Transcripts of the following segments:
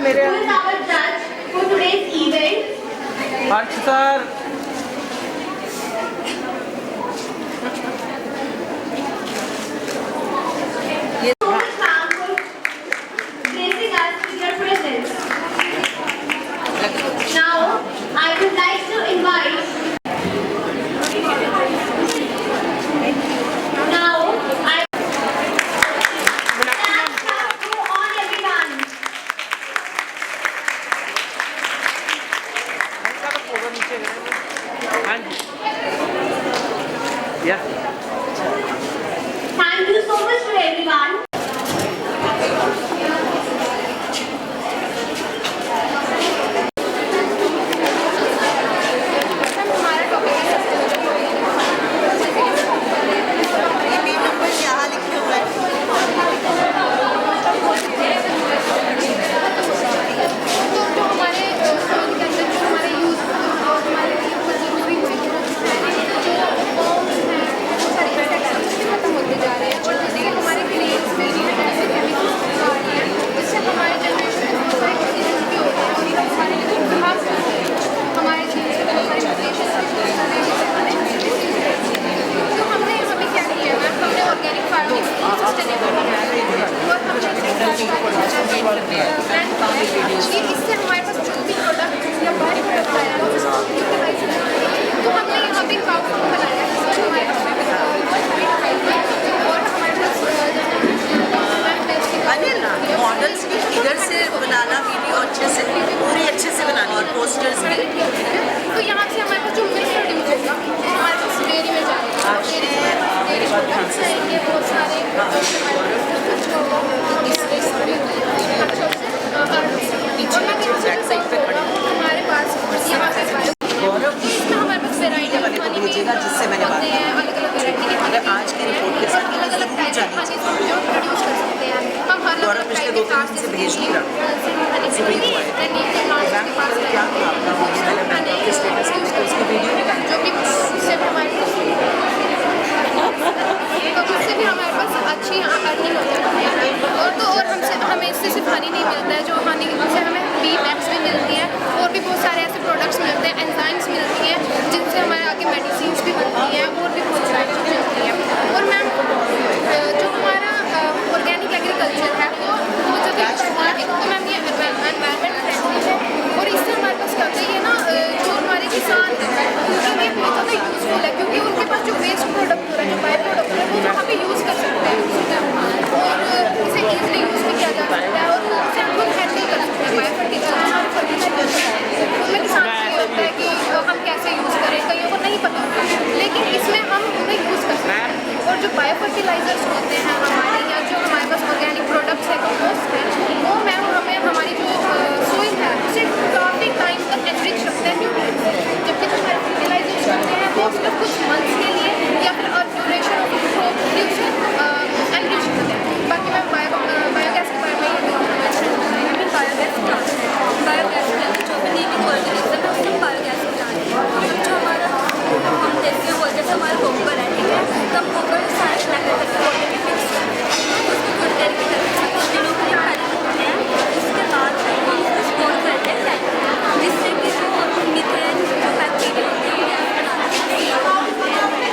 मेरे Who is our judge for today's event? Harsh sir. Gracing us with your presence. Now, I would like to invite. Now, I. Go on, everyone. Thank you so much to everyone. इससे हमारे पास जो भी product या बाहरी product आया तो हमने यहाँ पे काउंटर बनाया है हमारे पास और हमारे पास अनिल मॉडल्स की फिगर से बनाना वीडियो अच्छे से पूरी अच्छे से बनानी है पोस्टर्स भी। तो यहाँ से हमारे पास जो मिल्क प्रोड्यूस होगा हमारे पास डेयरी में जाएगा डेयरी प्रोडक्ट्स आएंगे बहुत सारे हमारे पास यहाँ पे हमारे पास वेराइटी भेजेगा जिससे मैंने बात अलग अलग वेराइटी के अगर आज की रिपोर्ट के साथ अलग अलग टाइप के हनी जो प्रोड्यूस कर सकते हैं हम हर अलग टाइप के कास्ट से भेज नहीं रहा क्या स्टेटस उसकी वीडियो जो भी उससे हमारे तो उससे भी हमारे पास अच्छी अर्निंग हो जाती है और हमसे हमें इससे सिर्फ हनी नहीं मिलता है जो हनी से हमें बी मैक्स भी मिलती है और भी बहुत सारे ऐसे प्रोडक्ट्स मिलते हैं एंजाइम्स मिलती हैं जिनसे हमारे आगे मेडिसिन भी बनती हैं और भी बहुत सारी चीज़ें मिलती हैं। और मैम जो हमारा ऑर्गेनिक एग्रीकल्चर है वो जो मैम ये एनवायरमेंट फ्रेंडली है और इससे हमारे पास क्या होता है ये ना जो हमारे किसान हैं उनके लिए बहुत ज़्यादा यूज़फुल है क्योंकि उनके पास जो वेस्ट प्रोडक्ट हो रहा है जो बाय प्रोडक्ट है वो वहाँ पे यूज़ कर सकते हैं और इसे ईजिली यूज़ भी किया जा सकता है और उसे हम लोग हैंडल कर सकते हैं बायो फर्टिलाइजर उसमें किसान को ये होता है कि हम कैसे यूज़ करें कईयों को नहीं पता होता लेकिन इसमें हम उन्हें यूज़ कर सकते हैं और जो बायो फर्टिलाइजर्स होते हैं हमारे या जो हमारे पास ऑर्गेनिक प्रोडक्ट्स है कंपोस्ट है वो मैम हमें हमारी जो सोइल है उसे काफ़ी टाइम तक एनरिच रखते हैं न्यूट्रिएंट्स से जबकि जो हमारे फर्टिलाइजर्स होते हैं वो सिर्फ कुछ मंथ्स के लिए या फिर ड्यूरेशन एनरिच होते हैं। बाकी मैं बायोगैस के बारे में बायोगैस के अंदर जो भी लिविंग ऑर्गेनिज्म है उसको बायोगैस में डालते हैं जो हमारा हम देसी बोलते हैं हमारा गोबर है ठीक है तो हम गोबर सारा कलेक्ट करके वाटर में मिक्स करते हैं उसको थोड़ी देर के तक दिनों के लिए खाली होते हैं उसके बाद हम उसको स्टोर करते हैं जिससे कि जो मीथेन जो बैक्टीरिया होते हैं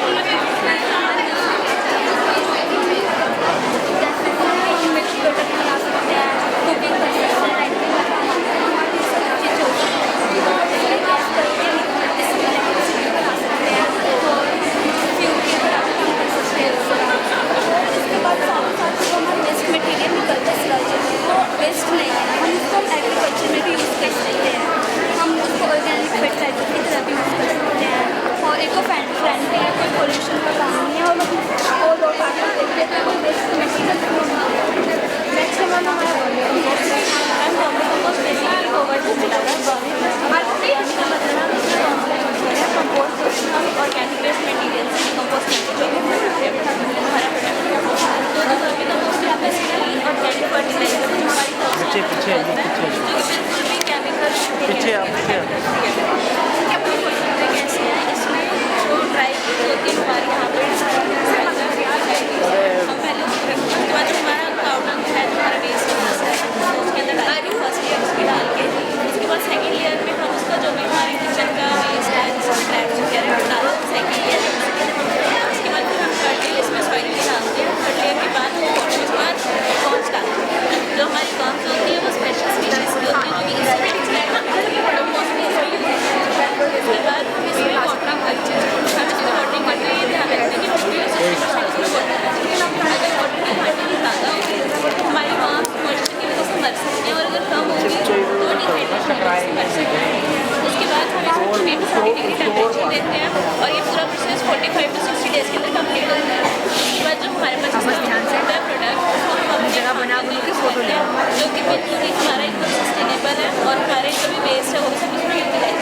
लेते हैं और ये पूरा प्रोसेस 45 to 60 डेज़ के अंदर कंप्लीट होता है। उसके बाद जो हमारे पास होता है प्रोडक्ट उसको हम अपने जगह बना के फोटो ले जो कि बिल्कुल ही हमारा एकदम सस्टेनेबल है और हमारे जो भी वेस्ट है वो भी सब उसमें यूटिलाइज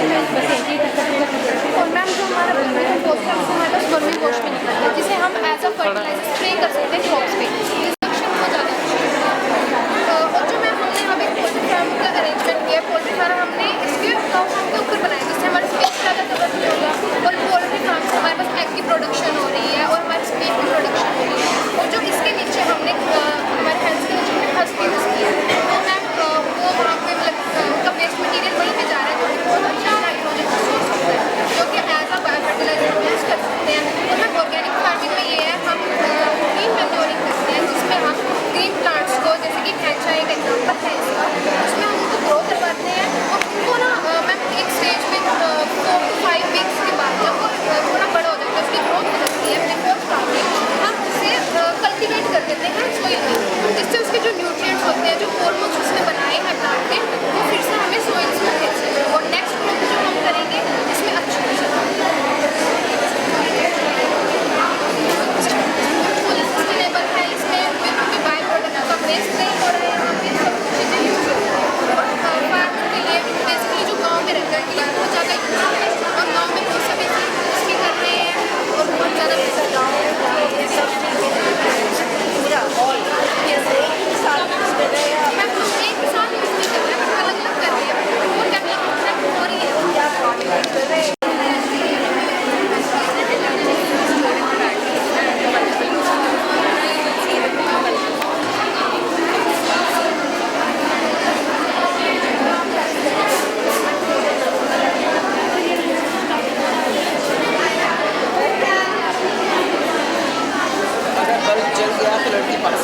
और मैम जो हमारा वर्मी कंपोस्ट है उससे हमारे पास वर्मी वॉश भी निकलता है जिसे हम एज अ फर्टिलाइजर स्प्रे कर सकते हैं क्रॉप्स पे। रिडक्शन बहुत ज़्यादा अच्छा है। और जो मैम हमने यहाँ पे पोल्ट्री फार्म का अरेंजमेंट किया, पोल्ट्री फार्म हमने इसके काउ फार्म के ऊपर बनाया जिससे हमारा स्पेस ज़्यादा कवर नहीं होगा और पोल्ट्री फार्म से हमारे पास एग की प्रोडक्शन हो रही है और हमारे स्पेस की प्रोडक्शन हो रही है। और जो इसके नीचे हमने हमारे हेल्थ के नीचे हमने हस्क यूज़ किया है तो मैम वो वहाँ पे मतलब उनका वेस्ट मटीरियल वहीं पे जा रहा है तो बहुत अच्छा नाइट्रोजन का सोर्स होता है जो कि एज अ बायो फर्टिलाइजर हम यूज़ कर सकते हैं। और मैम ऑर्गेनिक फार्मिंग में ये है हम ग्रीन मैन्योरिंग करते हैं जिसमें हम ग्रीन प्लांट्स को जैसे कि खेचा एक एग्जाम्पल है इसका, उसमें हम उनको ग्रो करवाते हैं और उनको ना मैम एक स्टेज में 4 to 5 वीक्स के बाद जब वो थोड़ा बड़ा हो जाता है उसकी ग्रोथ हो जाती है बिफोर स्टार्टिंग हम उसे कल्टिवेट कर देते हैं सोइल में जिससे उसके जो न्यूट्रिएंट्स होते हैं जो हॉर्मोन्स उसने बनाए हैं प्लांट ने वो फिर से हमें सोइल्स में भेज सकते हैं और नेक्स्ट ग्रोथ जो हम करेंगे इसमें अच्छी हो सकती है। फुल सस्टेनेबल है, इसमें कोई बाय प्रोडक्ट का वेस्ट नहीं हो रहा है, यहाँ पे सब चीज़ें यूज़ हो रही है और फार्मर के लिए बेसिकली जो गाँव में रहता है कि बहुत ज़्यादा यूज़ है और गाँव में वो सभी इसकी कर रहे हैं और बहुत ज़्यादा पैसा गाँव ये सब पूरा ऑल साल में इसमें गए आप मैं एक साथ यूज़ नहीं कर रहे हैं अलग अलग कर रही है वो डेवलपमेंट हो रही है। क्या प्रोडक्ट कर रहे हैं अगर बल्ब जल गया तो लड़की पास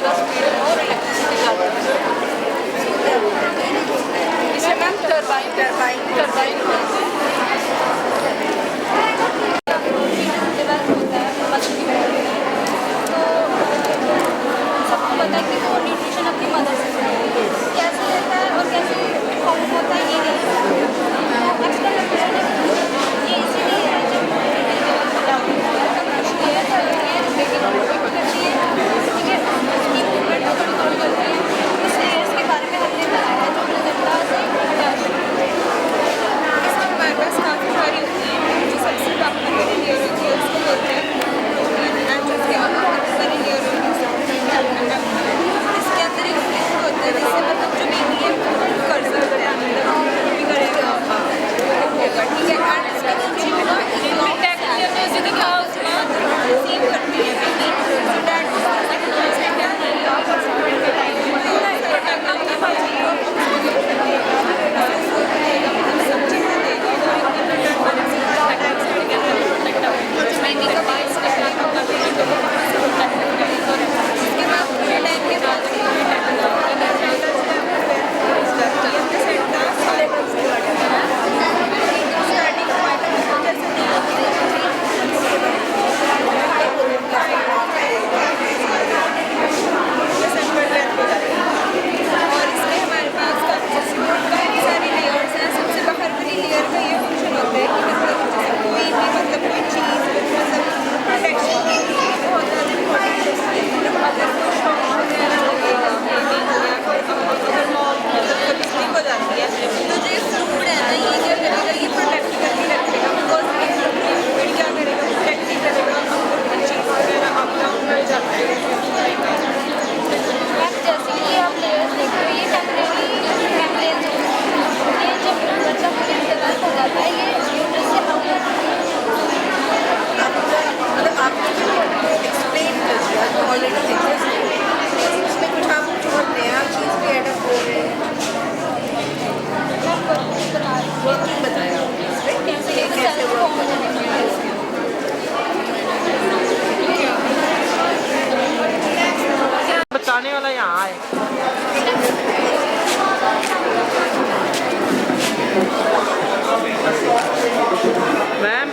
ज़्यादा स्पीड में और इलेक्ट्रिसिटी ज़्यादा इसे मैम टरबाइन टरबाइन बोलते हैं। डेवलप होता है मदर की बॉडी में, तो सबको पता है कि वो न्यूट्रिशन अपनी मदर से कैसे लेता है और कैसे फॉर्म होता है, ये नहीं आजकल ये इसीलिए है जब कुछ लेयर करती है बेकिंग करती है, ठीक है, उसकी मूवमेंट को कंट्रोल करती है। इस लेयर्स के बारे में हमने बताया जो प्रेजेंटा से इसमें हमारे पास काफ़ी सारी होती हैं। जो सबसे पॉपुलर लेयर होती है उसको बोलते हैं प्रोटीन एंड जो उसके और सारी लेयर होती है इसके अंदर एक फ्लिप होता है जिससे मतलब जो बेबी है वो कर सकते हैं, भी करेगा होगा, ठीक है। एंड इसमें इनमें टेक्नोलॉजी दिखाओ उसमें रिसीव करती है बेबी सो दैट बचाने वाला यहाँ है। Ma'am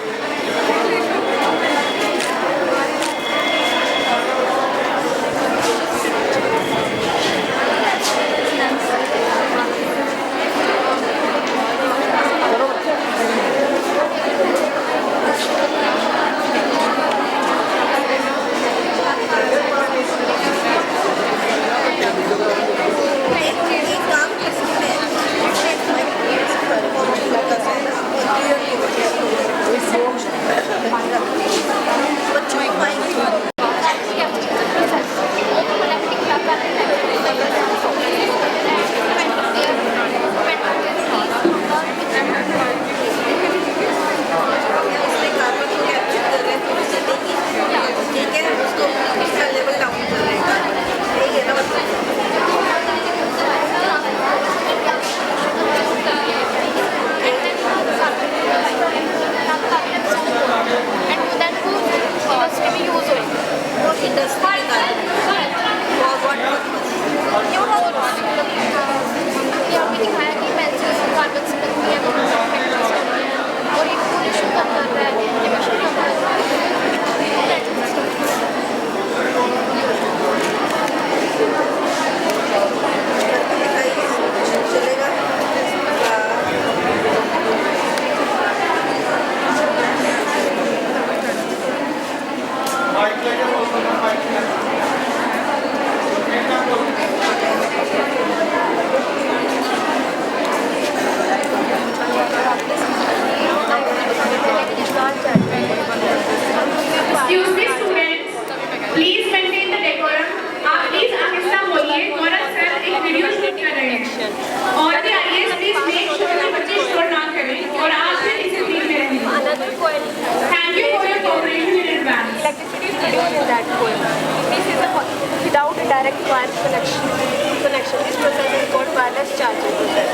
direct wire connection. This process is called wireless charging process.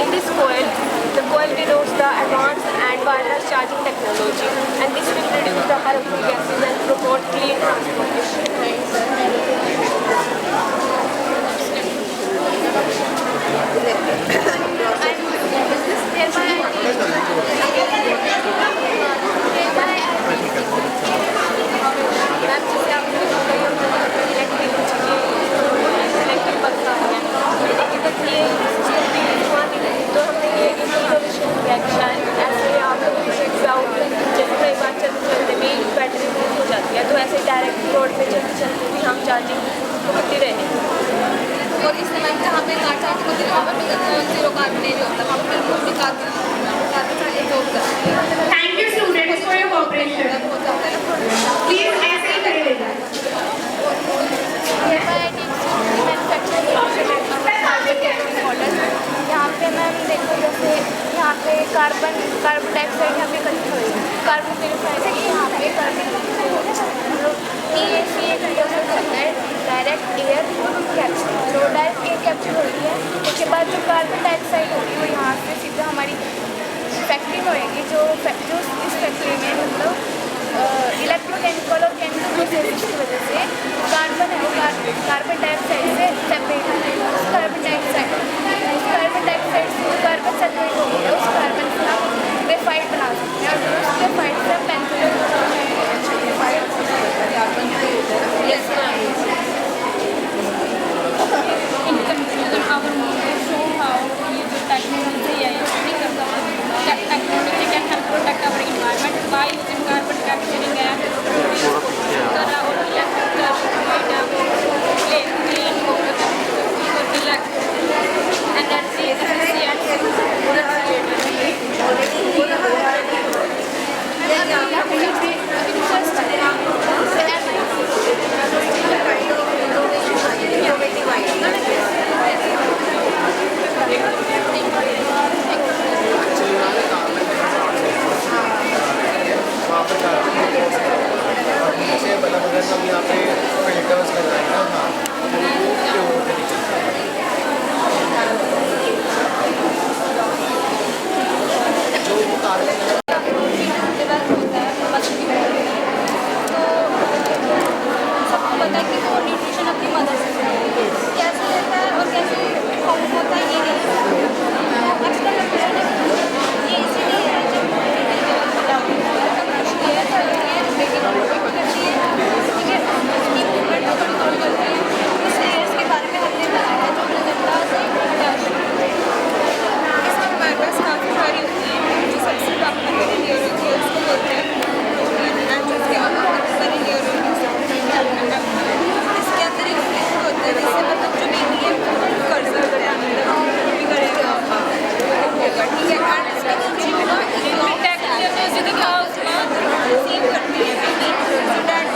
In this coil, the coil denotes the advanced and wireless charging technology, and this will reduce the harmful gases and promote clean transportation. पे चलते चलते भी हम charging करते रहे। और इस समय जहाँ पे कार चार्ज होती है वहाँ पर जीरो कार्बन एरिया होता है, वहाँ पर बिल्कुल भी कार्बन का एब्जॉर्ब करती है। Thank you students for your cooperation. बहुत ज़्यादा है ना। Please ऐसे ही खड़े रहिए। यहाँ पे मैम देखो जैसे यहाँ पे कार्बन डाइऑक्साइड यहाँ पे इकट्ठी हुई है, कार्बन मोनोऑक्साइड है यहाँ पे कार्बन सी कंप्रेसर करता है डायरेक्ट एयर कैप्चर, तो डायरेक्ट एयर कैप्चर होती है। उसके बाद जो कार्बन डाइऑक्साइड होगी वो यहाँ से सीधा हमारी फैक्ट्री में होएगी, जो इस फैक्ट्री में मतलब इलेक्ट्रोकेमिकल और केमिकल प्रोसेस की वजह से कार्बन है वो कार्बन डाइऑक्साइड से सेपरेट है। उस कार्बन डाइऑक्साइड से कार्बन सेपरेट हो गया, उस कार्बन से हम ग्रेफाइट बना सकते हैं और उस ग्रेफाइट से हम pencil In conclusion, our movement show how ये जो technology है technology can help protect our environment by using carbon capturing and तरह और energy हम यहाँ पे फिल्टर्स लगाए ना, हाँ जो कार्बन सबको पता है कि वो न्यूट्रिशन अपनी मदर से कैसे लेता है और कैसे फॉर्म होता है ये नहीं तो आजकल ये इसीलिए है जब शेयर करते हैं बेकिंग करती है, ठीक है, उसकी मूवमेंट को कंट्रोल करती है। इस लेयर्स के बारे में हमने बताया जो नजरअंदाज है। इसमें हमारे पास काफ़ी सारी होती हैं, जो सबसे डॉक्टर लेयर होती है उसको बोलते हैं प्रोटीन एंड जिसके सारी लेयर होती है। इसके अंदर एक फ्लूइड होता है जिससे मतलब जो बेबी है वो कर सकते हैं, भी करेगा होगा, ठीक है। एंड इसके नीचे भी ना रिसीव करती है baby, so that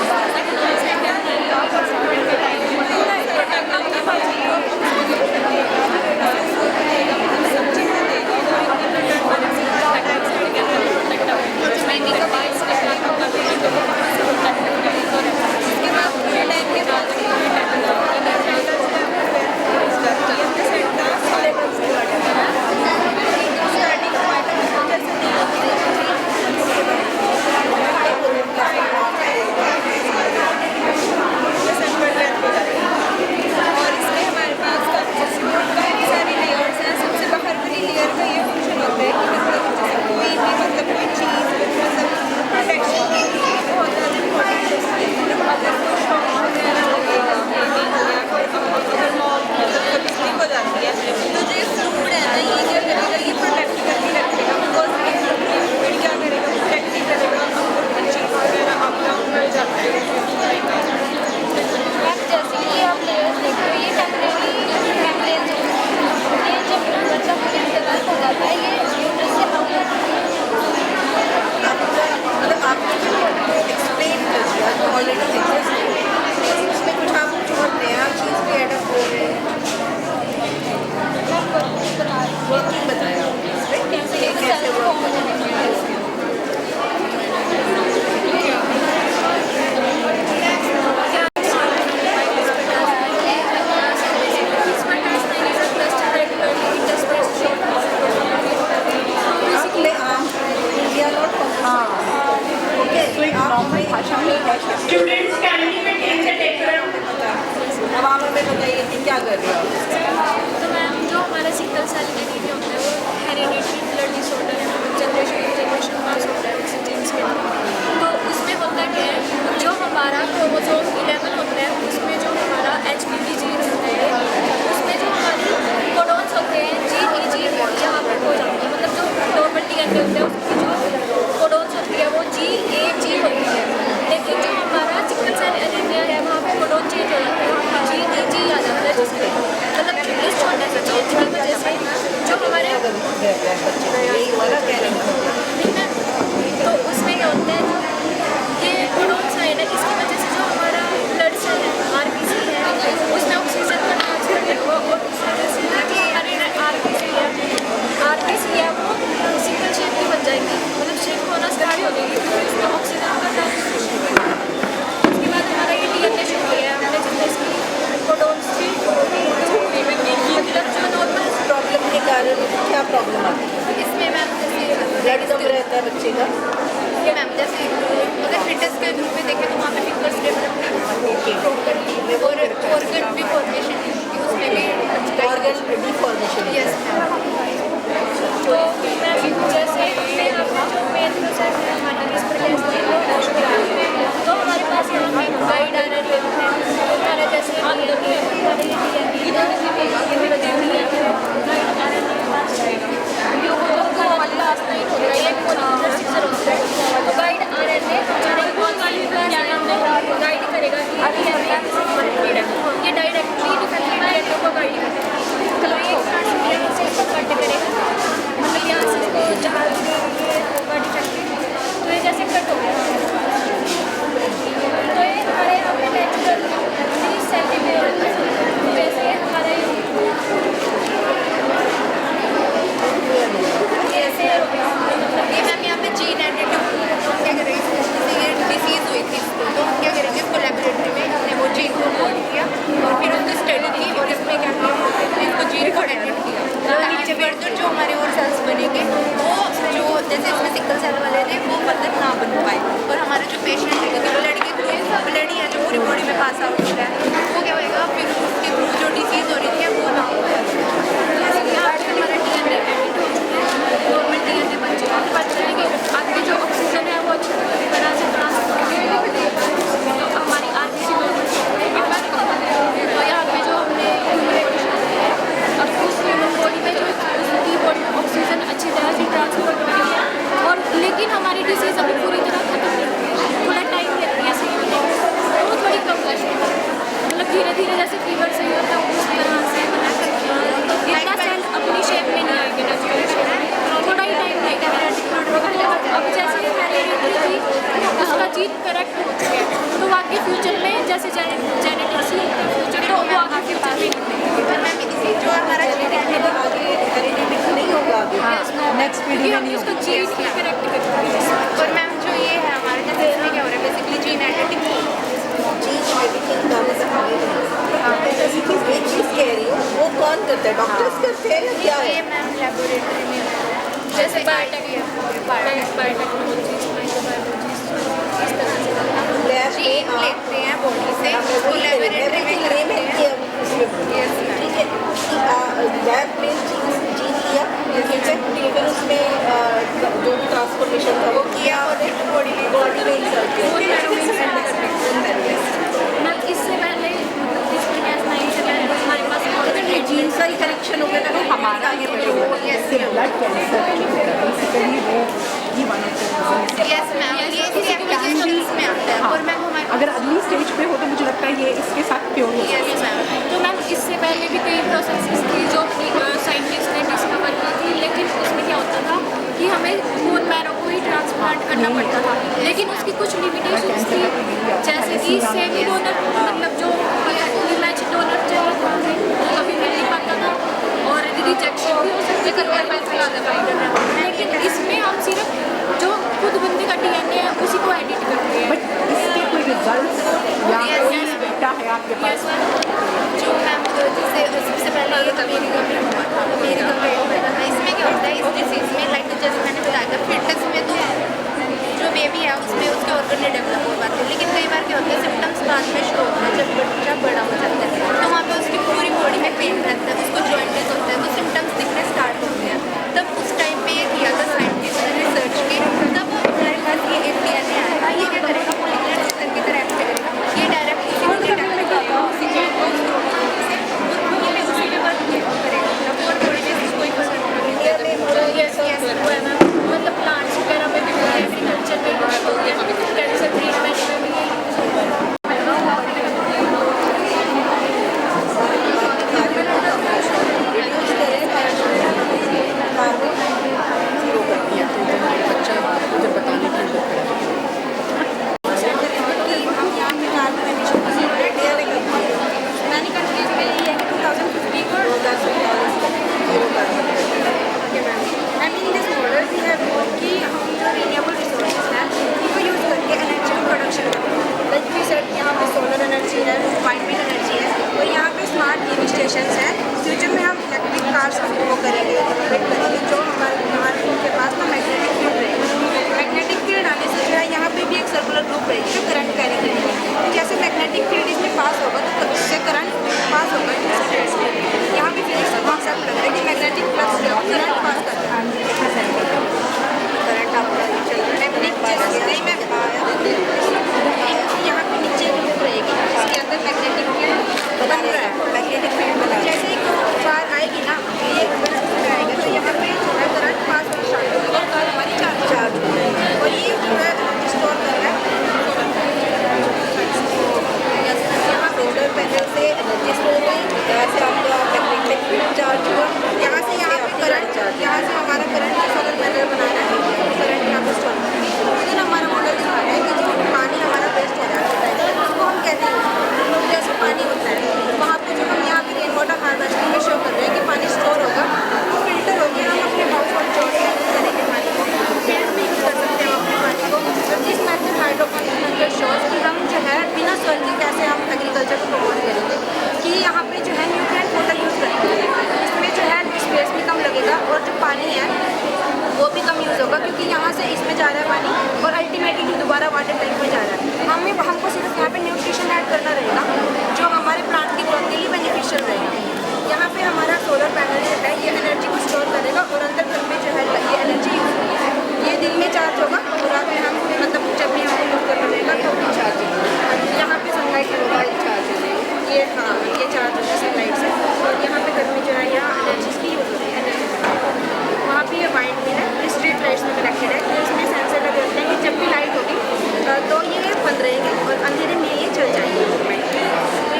Students, kindly maintain the decorum. अब आप हमें बताइए कि क्या कर रहे हो? तो मैम जो हमारा सिकल सेल एनीमिया होता है वो हेरिडिटरी ब्लड डिसऑर्डर है, जनरेशन टू जनरेशन पास होता है उसी जीन्स के। तो उसमें होता क्या है, जो हमारा क्रोमोसोम 11 होता है उसमें जो हमारा HPV जीन होता है उसमें जो हमारे कोडॉन्स होते हैं GEG यहाँ पर हो जाते हैं, मतलब जो नॉर्मल DNA होते हैं उसकी जो कोडॉन्स होती है वो GAG होती है। लेकिन जो हमारा सिकल सेल एनीमिया है पेशेंट है क्योंकि ब्लड के थ्रू ब्लड ही है जो पूरी बॉडी में पास आउट हो रहा है, वो क्या होएगा फिर उसके थ्रू जो डिसीज़ हो रही है वो ना हो। जैसे कि आज हमारा DNA एडिट हो चुका है, गवर्नमेंट DNA बन चुका है, बच जाएंगे आपके जो ऑक्सीजन है वो अच्छी तरह से ट्रांसपोर्ट होगी, तो हमारी RBC तो यहाँ पे जो हमने अब उस ह्यूमन बॉडी में जो उसकी बॉडी में ऑक्सीजन अच्छी तरह से ट्रांसपोर्ट हो रही है, और लेकिन हमारी डिसीज़ अभी पूरी तरह खत्म नहीं हुई है, थोड़ा टाइम लगती है सही होने में, वो थोड़ी कम लगती है, मतलब धीरे धीरे जैसे फीवर सही होता है उस तरह से इतना सेल अपनी शेप में नहीं आएंगे नेचुरल शेप में, थोड़ा ही टाइम लगेगा। अब जैसे हेरिडिटी थी उसका जीन करेक्ट हो चुका है, तो आगे फ्यूचर में जैसे जेनेटिक्स ही होते हैं फ्यूचर तो वो आगे के पास जो हमारा नहीं होगा नेक्स्ट पीढ़ी में नहीं उसका जीन ही करेक्ट करते हैं। और मैम जो ये है हमारे जैसे इसमें क्या हो रहा है बेसिकली जीन एडिटिंग चीज एडिटिंग करने से जैसे कि एक चीज कह रही हूँ वो कौन करता है, डॉक्टर्स करते हैं या क्या है? ये मैम लेबोरेटरी में जैसे बायोटेक्नोलॉजीज इस तरह से जीन लेते हैं बॉडी से उसको लेबोरेटरी में करते हैं। यस मैम ठीक है, लैब में जीन लिया फिर उसमें जो भी ट्रांसफॉर्मेशन था वो किया और बॉडी में इंसर्ट किया। मैम इससे पहले इसमें क्या नहीं से पहले हमारे पास जीन का ही करेक्शन हो गया था हमारा ये ब्लड कैंसर बेसिकली वो ही one of the yes ma'am ये एप्लीकेशंस में आता है और मैम हमारे अगर अगली स्टेज पे हो तो मुझे लगता है ये इसके साथ प्योर हो। यस मैम तो मैम इससे पहले भी कई प्रोसेसेस थी जो साइंटिस्ट ने डिस्कवर की थी, लेकिन उसमें क्या होता था कि हमें बोन मैरो को ही ट्रांसप्लांट करना पड़ता था, लेकिन उसकी कुछ लिमिटेशंस थी, जैसे कि सेमी डोनर मतलब जो मैच डोनर चाहिए था वो कभी मिल नहीं पाता था और रिजेक्शन भी हो सकती थी, लेकिन इसमें हम सिर्फ जो खुद बंदे का DNA है उसी को एडिट करते हैं। बट इसके कोई रिजल्ट या कोई डेटा है आपके पास? जो मैम जैसे सबसे पहले ये अमेरिका में हुआ था, अमेरिका में हुआ था। इसमें क्या होता है इस डिसीज़ में लाइक जैसे मैंने बताया था फिटनेस में तो जो बेबी है उसमें उसके ऑर्गन नहीं डेवलप हो पाते, लेकिन कई बार क्या होता है सिम्टम्स बाद में शुरू होता है जब बच्चा बड़ा हो जाता है, तो वहाँ पे उसकी पूरी बॉडी में पेन रहता है, उसको जॉइंटिस होता है, तो सिम्टम्स दिखने स्टार्ट होते हैं। तब उस टाइम पे ये किया था साइंटिस्ट ने रिसर्च की, तब हमारे पास ये एक DNA आया था, ये क्या करेगा मॉलिक्यूलर सिस्टम की तरह एक्ट करेगा, ये डायरेक्ट उसी को अटैक करेगा उसी को उसी पे वर्क करेगा और थोड़ी देर कोई फर्क नहीं। यस यस वो है मैम, मतलब प्लांट्स वगैरह में भी एग्रीकल्चर में कैंसर ट्रीटमेंट में भी ये यूज़ होता है। करना रहेगा जो हमारे प्लांट की ग्रोथ के लिए बेनिफिशियल रहेगा। यहाँ पे हमारा सोलर पैनल जो है ये एनर्जी को स्टोर करेगा और अंदर घर में जो है ये एनर्जी ये दिन में चार्ज होगा और रात में हम मतलब जब भी हमको यूज़ करना रहेगा तो भी चार्ज होगा। यहाँ पे सनलाइट मोबाइल चार्ज हो जाएगी ये ये चार्ज होता है सनलाइट से। और यहाँ पे घर में जो है यहाँ एनर्जी की यूज़ होती है एनर्जी। वहाँ पे ये वाइंड मिल है स्ट्रीट लाइट्स में कनेक्टेड है तो इसमें सेंसर लगे होते हैं कि जब भी लाइट होगी तो ये बंद रहेंगे और अंधेरे में ये चल जाएंगे। तो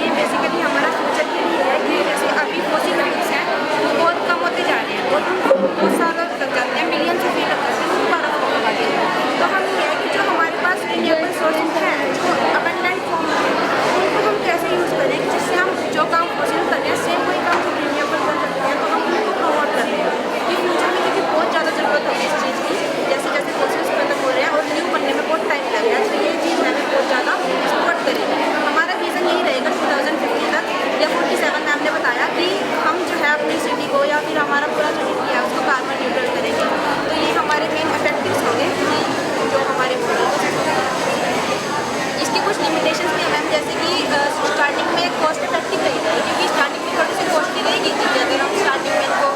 ये बेसिकली हमारा फ्यूचर के लिए है कि जैसे अभी फॉसिल लाइट्स हैं वो बहुत कम होते जा रहे हैं और उनको बहुत सालों लग जाते हैं मिलियन से भी लग जाते हैं उनको बारह फॉर्म लगा देते हैं। तो हम ये है कि जो हमारे पास रिन्यूएबल सोर्सेज हैं जो अबंडेंट फॉर्म में उनको हम कैसे यूज़ करें जिससे हम जो काम फॉसिल कर रहे हैं सेम वही काम हम रिन्यूएबल कर सकते हैं। तो हम उनको प्रमोट कर रहे हैं कि फ्यूचर में क्योंकि बहुत ज़्यादा ज़रूरत होगी इस चीज़ की जैसे जैसे फॉसिल्स खत्म हो रहे हैं और न्यू बनने में बहुत टाइम लग रहा है। तो ये चीज़ हमें बहुत ज़्यादा सपोर्ट करेगी। हमारा विज़न यही रहेगा 2050 तक या 47 मैम ने बताया कि हम जो है अपनी सिटी को या फिर हमारा पूरा जो सिटी है उसको कार्बन न्यूट्रल करेंगे। तो ये हमारे मेन ऑब्जेक्टिव्स होंगे जो हमारे इसकी कुछ लिमिटेशंस भी हैं मैम जैसे कि स्टार्टिंग में कॉस्ट इफेक्टिव रहेगा क्योंकि स्टार्टिंग में थोड़ी सी कॉस्टली रहेगी चीज़ें अगर हम स्टार्टिंग में इनको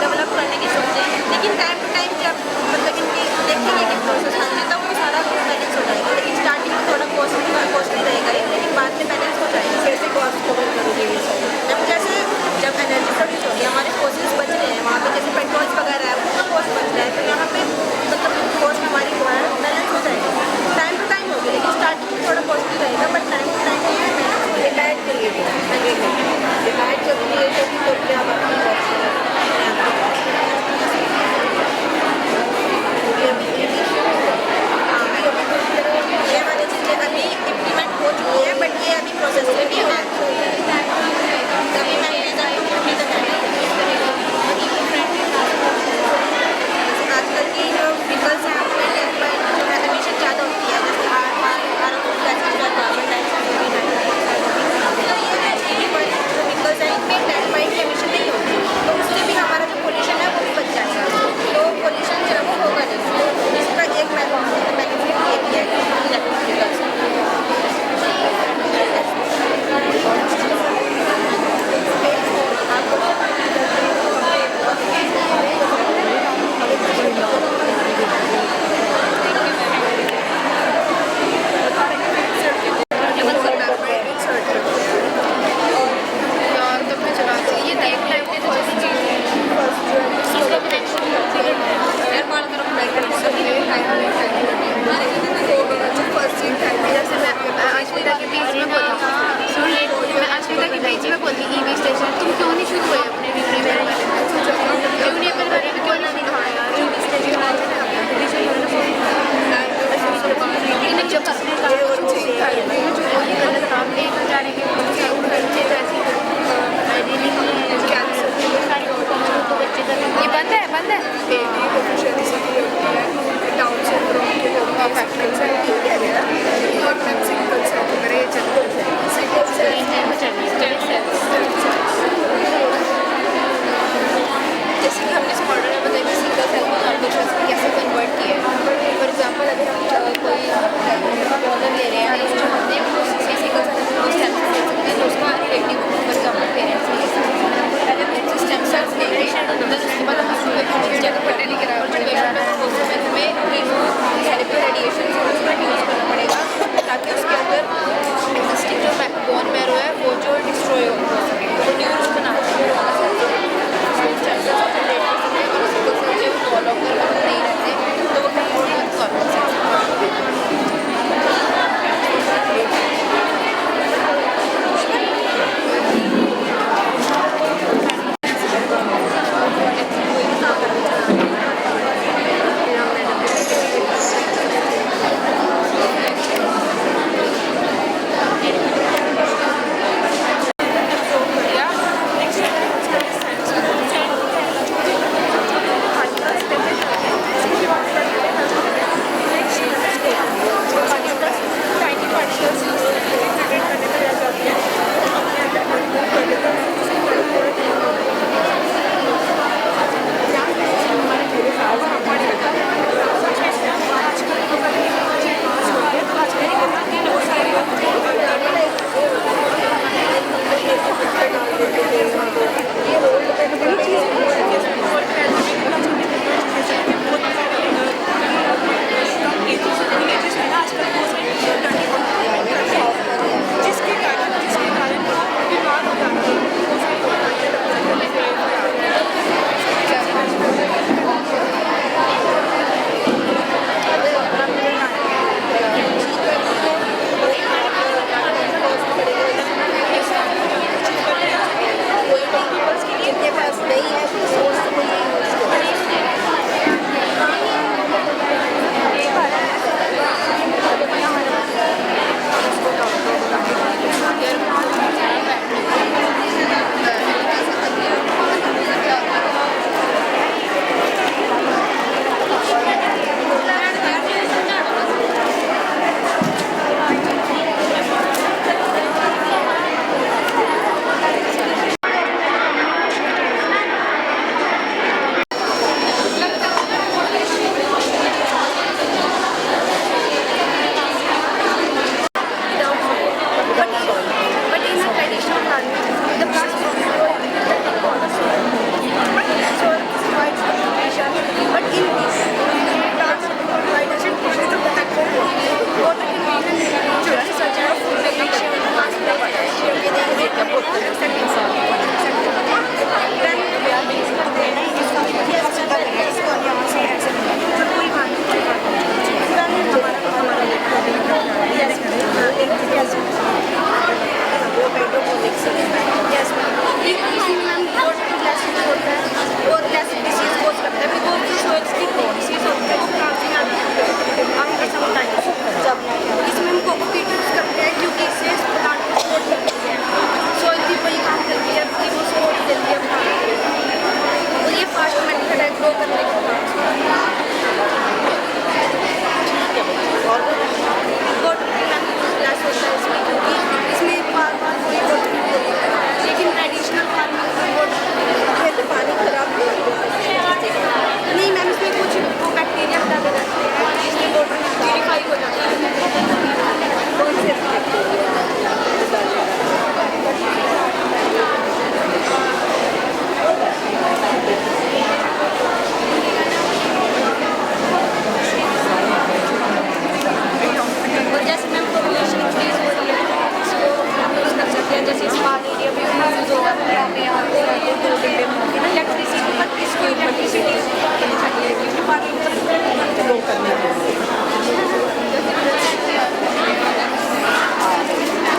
डेवलप करने की सोचें लेकिन टाइम टू टाइम जब मतलब इनके देखेंगे कि प्रोसेस है तब वो सारा बैलेंस हो जाएगा। लेकिन स्टार्टिंग में थोड़ा कॉस्टली रहेगा लेकिन बाद में बैलेंस हो जाएगा। कैसे कॉस्ट कवर करोगे ये सब? जब जैसे जब एनर्जी प्रोड्यूस होगी हमारे फोसिल्स बच रहे हैं वहाँ पे जैसे पेट्रोल्स वगैरह है उसका कॉस्ट बच रहा है तो यहाँ पे मतलब कॉस्ट हमारी वो है बैलेंस हो जाएगा। टाइम टू टाइम होगी लेकिन स्टार्टिंग में थोड़ा कॉस्टली रहेगा but time to time light के लिए लाइट जब क्रिएट होगी तो क्या अपनी कॉस्ट ये वाली चीज़ें अभी इम्प्लीमेंट हो चुकी है बट ये अभी प्रोसेस में भी है। तभी मैं आजकल की जो व्हीकल्स हैं उनमें जो है एमिशन ज़्यादा होती है जैसे हार्मफुल गैसेस या कार्बन डाइऑक्साइड तो ये जो व्हीकल्स हैं इनमें टेन पॉइंट की एमिशन नहीं होती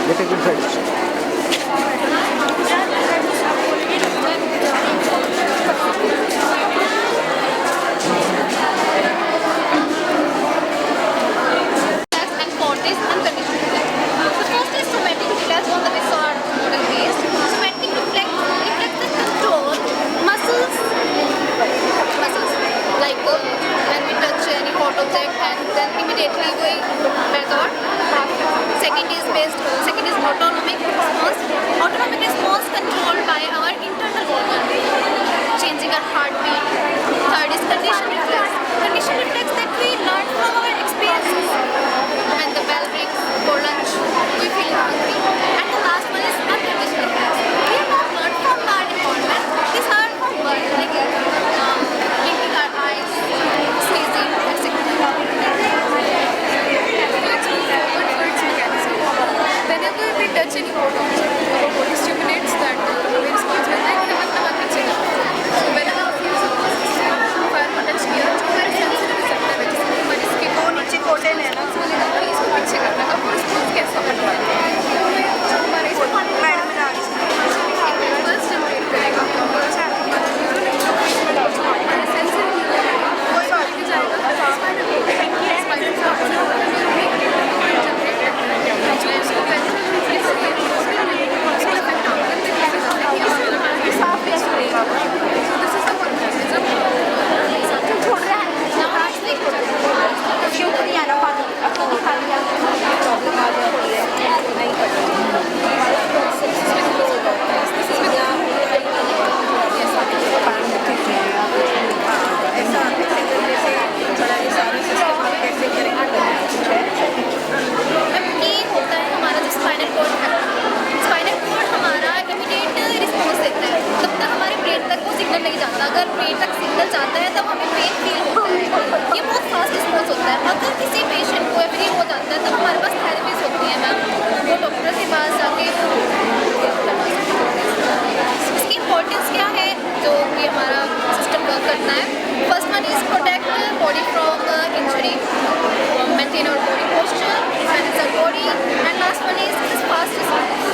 Little bit side. and fortes and condition reflex. The first is somatic reflex on the Vissard model based. Somatic reflex reflects the control muscles like when we touch any hot object and then immediately we method. Second is autonomic response. Autonomic response controlled by our internal organ, changing our heartbeat. Third is condition reflex. Condition reflex that we learn from our experiences. When the bell rings for lunch, we feel hungry. And the last one is unconditional reflex. We have not learned from our environment. These are from birth, like blinking our eyes, sneezing, etc. Whenever we touch any hot object, our body stimulates that we response with like so whenever we feel something touch किया जो हमारे sensitive receptor है जिसमें हमारी skin को नीचे कोटे लेना इसको पीछे करना अब रिस्पॉन्स कैसा बनता है जो हमारे मैडम ने आगे फर्स्ट जनरेट करेगा हमारे सेंसिटिव वो सॉरी के जाएगा नहीं जाता अगर ब्रेन तक सिग्नल जाता है तब हमें पेन फील होता है ये बहुत फास्ट रिस्पॉन्स होता है अगर किसी पेशेंट को एवरी हो जाता है तब हमारे पास थेरेपीज होती हैं मैम वो डॉक्टर के पास जाके इसकी इम्पोर्टेंस क्या है जो कि हमारा सिस्टम वर्क करता है first one is protect body from injury maintain our body posture manage our body and last one is fast response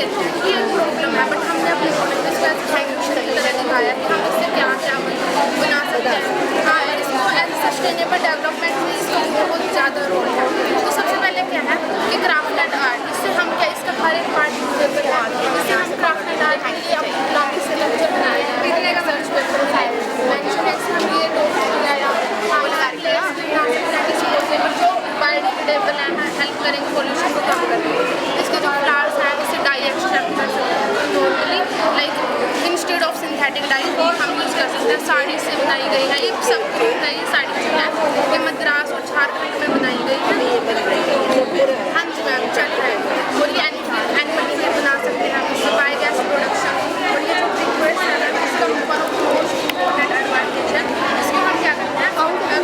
देते हैं कि ये प्रॉब्लम है, बट हमने अपने प्रोडक्ट में इसको थैंक्स दिखाया कि हम इससे क्या क्या बना सकते हैं। हाँ, और इसको एज सस्टेनेबल डेवलपमेंट में इसका बहुत ज़्यादा रोल है। तो सबसे पहले क्या है कि क्राफ्ट एंड आर्ट, इससे हम क्या इसका हर एक पार्ट यूजेबल है। इससे हम क्राफ्ट एंड आर्ट के लिए अपने क्राफ्ट से लेक्चर बनाए हैं, कितने का सर्च पेपर उठाए मैंशन ऐसे हम ये जो बायोडिग्रेडेबल है, हेल्प करेंगे पोल्यूशन को कम करने में। इसके जो फ्लावर्स हैं इससे डाई एक्सट्रैक्ट कर सकते हैं normally, like instead of synthetic die भी हम यूज़ कर सकते हैं। साड़ी से बनाई गई है, ये सब कुछ है, ये साड़ी जो है ये मद्रास और झारखंड में बनाई गई है। हाँ जी मैम, चल रहा है। और ये एनिमल से बना सकते हैं हम इससे बायोगैस प्रोडक्शन। और ये जो रिक्वेस्ट है इसका मोस्ट इम्पोर्टेंट एडवांटेज है, इसको हम क्या करते हैं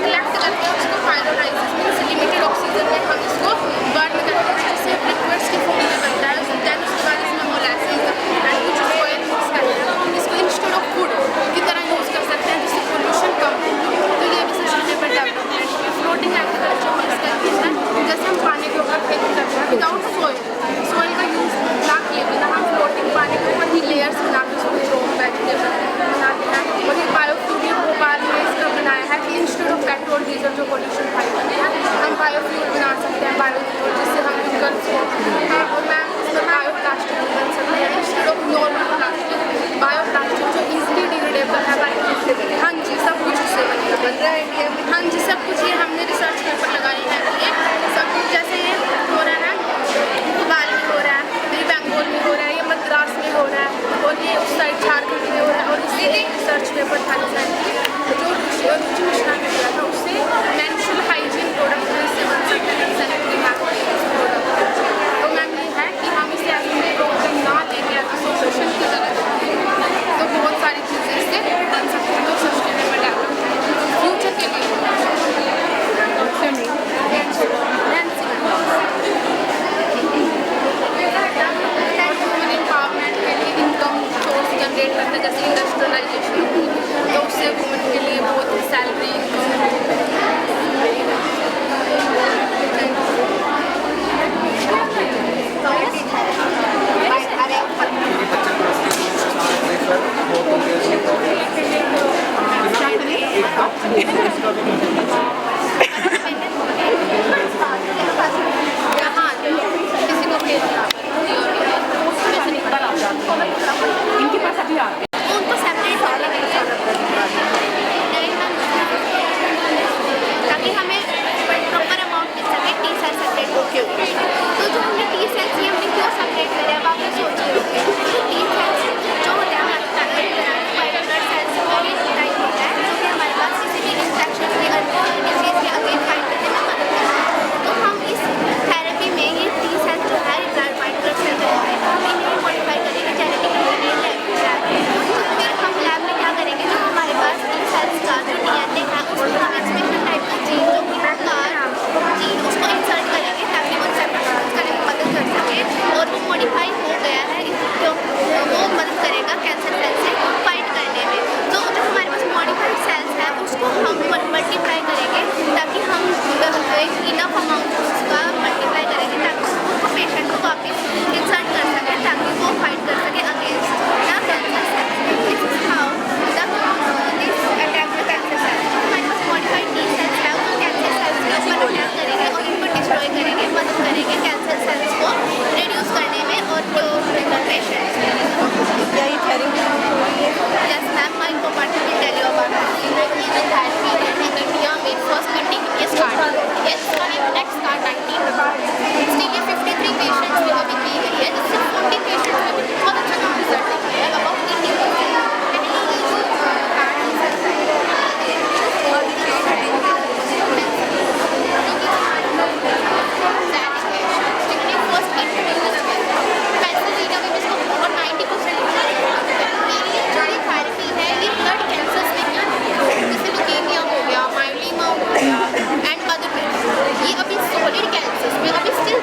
कलेक्ट करके उसको पायरोलाइसिस मीन्स लिमिटेड ऑक्सीजन में हम इसको बर्न करते हैं, जिससे लिक्विड्स की फॉर्म में बनता है। दैन उसके बाद इसमें मोलेसेस एंड कुछ ऑयल मिक्स करते हैं, हम इसको इंस्टेड ऑफ फूड की तरह यूज़ कर सकते हैं, जिससे पोल्यूशन कम हो। तो ये भी सस्टेनेबल डेवलपमेंट है। फ्लोटिंग एग्रीकल्चर में इसका यूज़ है, जैसे हम पानी के ऊपर खेती करते हैं विदाउट सॉइल का यूज़ ना किए बिना हम फ्लोटिंग पानी के ऊपर ही लेयर्स बना के उसको ग्रो वेजिटेबल बनाते हैं। और ये बायोफ्यूल भोपाल में इसका बनाया है कि इंस्टेड ऑफ पेट्रोल डीजल जो पोल्यूशन फाइट करते हैं हम बायोफ्यूल बना सकते हैं, बायोफ्यूल जिससे हम व्हीकल्स को और मैम इसमें बायो प्लास्टिक बन सकते हैं instead of normal plastic. Bio plastic जो ईजिली डिग्रेडेबल है, हाँ जी सब कुछ इससे बन रहा है इंडिया में। हाँ जी सब कुछ ये हमने रिसर्च पेपर लगाए हैं, ये सब कुछ जैसे ये हो रहा है भोपाल में हो रहा है, फिर बेंगलोर में हो रहा है, ये मद्रास में हो रहा है, और ये उस साइड झारखंड में हो रहा है। और इससे एक रिसर्च पेपर था जो रुचि मिश्रा ने किया था, उससे मेंस्ट्रुअल हाइजीन प्रोडक्ट इससे बन सकते हैं, सैनिटरी प्रोडक्ट। तो मैम ये है कि हम इसे ऐसे प्रॉब्लम ना लेके एसोसिएशन की तरह तो बहुत सारी चीज़ें इससे बन सकती हैं। तो सस्टेनेबल डेवलपमेंट फ्यूचर के लिए एम्पावरमेंट के लिए इनकम सोर्स जनरेट करते हैं, जैसे इंडस्ट्रियलाइजेशन हुई तो उससे वुमेन के लिए बहुत सैलरी इनके पास अभी आते हैं उनको सेपरेट वाला ताकि हमें प्रॉपर अमाउंट मिल सके। टी सेल सेपरेट ओके तो जो हमने टी सेल्स ये हमने क्यों सेपरेट करे अब आप सोच रहे होंगे तो टी सेल्स जो होता है हमारे ब्लड सेल्स वो भी टाइप होता है जो कि हमारे पास किसी भी इंफेक्शन के डिजीज के अगेंस्ट फाइट करने में मदद करता है। तो हम इस थेरेपी में ये टी सेल्स जो है ब्लड वाइट ब्लड सेल जो है हम इन्हें मॉडिफाई करेंगे जेनेटिकली फिर हम लैब में क्या करेंगे जो हमारे पास टी सेल्स का जो डीएनए है उसको हम स्पेशल टाइप का जीन जो कि जीन उसको इंसर्ट करेंगे ताकि वो सेपरेट करने में मदद कर सके और वो मॉडिफाई हो गया है तो वो मदद करेगा कैंसर सेल से फाइट करने में। तो जो हमारे पास मॉडिफाइड सेल्स है उसको हम मल्टीप्लाई करेंगे ताकि हम एक इनफ अमाउंट उसका मल्टीप्लाई करेंगे ताकि उसको पेशेंट को वापस इंसर्ट कर सके ताकि वो फाइट कर सके against the cancer cell. This is how this attack the cancer cell. हमारे पास मॉडिफाइड टी सेल्स है वो कैंसर सेल्स के ऊपर अटैक करेंगे और इनको डिस्ट्रॉय करेंगे, मदद करेंगे कैंसर सेल्स को रिड्यूस करने में और पेशेंट्स में। क्या ये therapy Yes, ma'am. My co-partner will tell you about it. Therapy in India में first meeting ये start हुई है। next start 19 still ये 53 पेशेंट्स में अभी की गई है जिससे 40 पेशेंट्स में बहुत अच्छा काम रिजल्ट दिखा है। अबाउट 80% पहले ये जो फर्स्ट इंट्रोड्यूस पेंसिल्वेनिया में इसको और 90% थेरेपी है ये ब्लड कैंसर्स में जैसे ल्यूकेमिया हो गया, माइलिमा हो गया एंड अदर ये अभी सॉलिड कैंसर्स में अभी स्टिल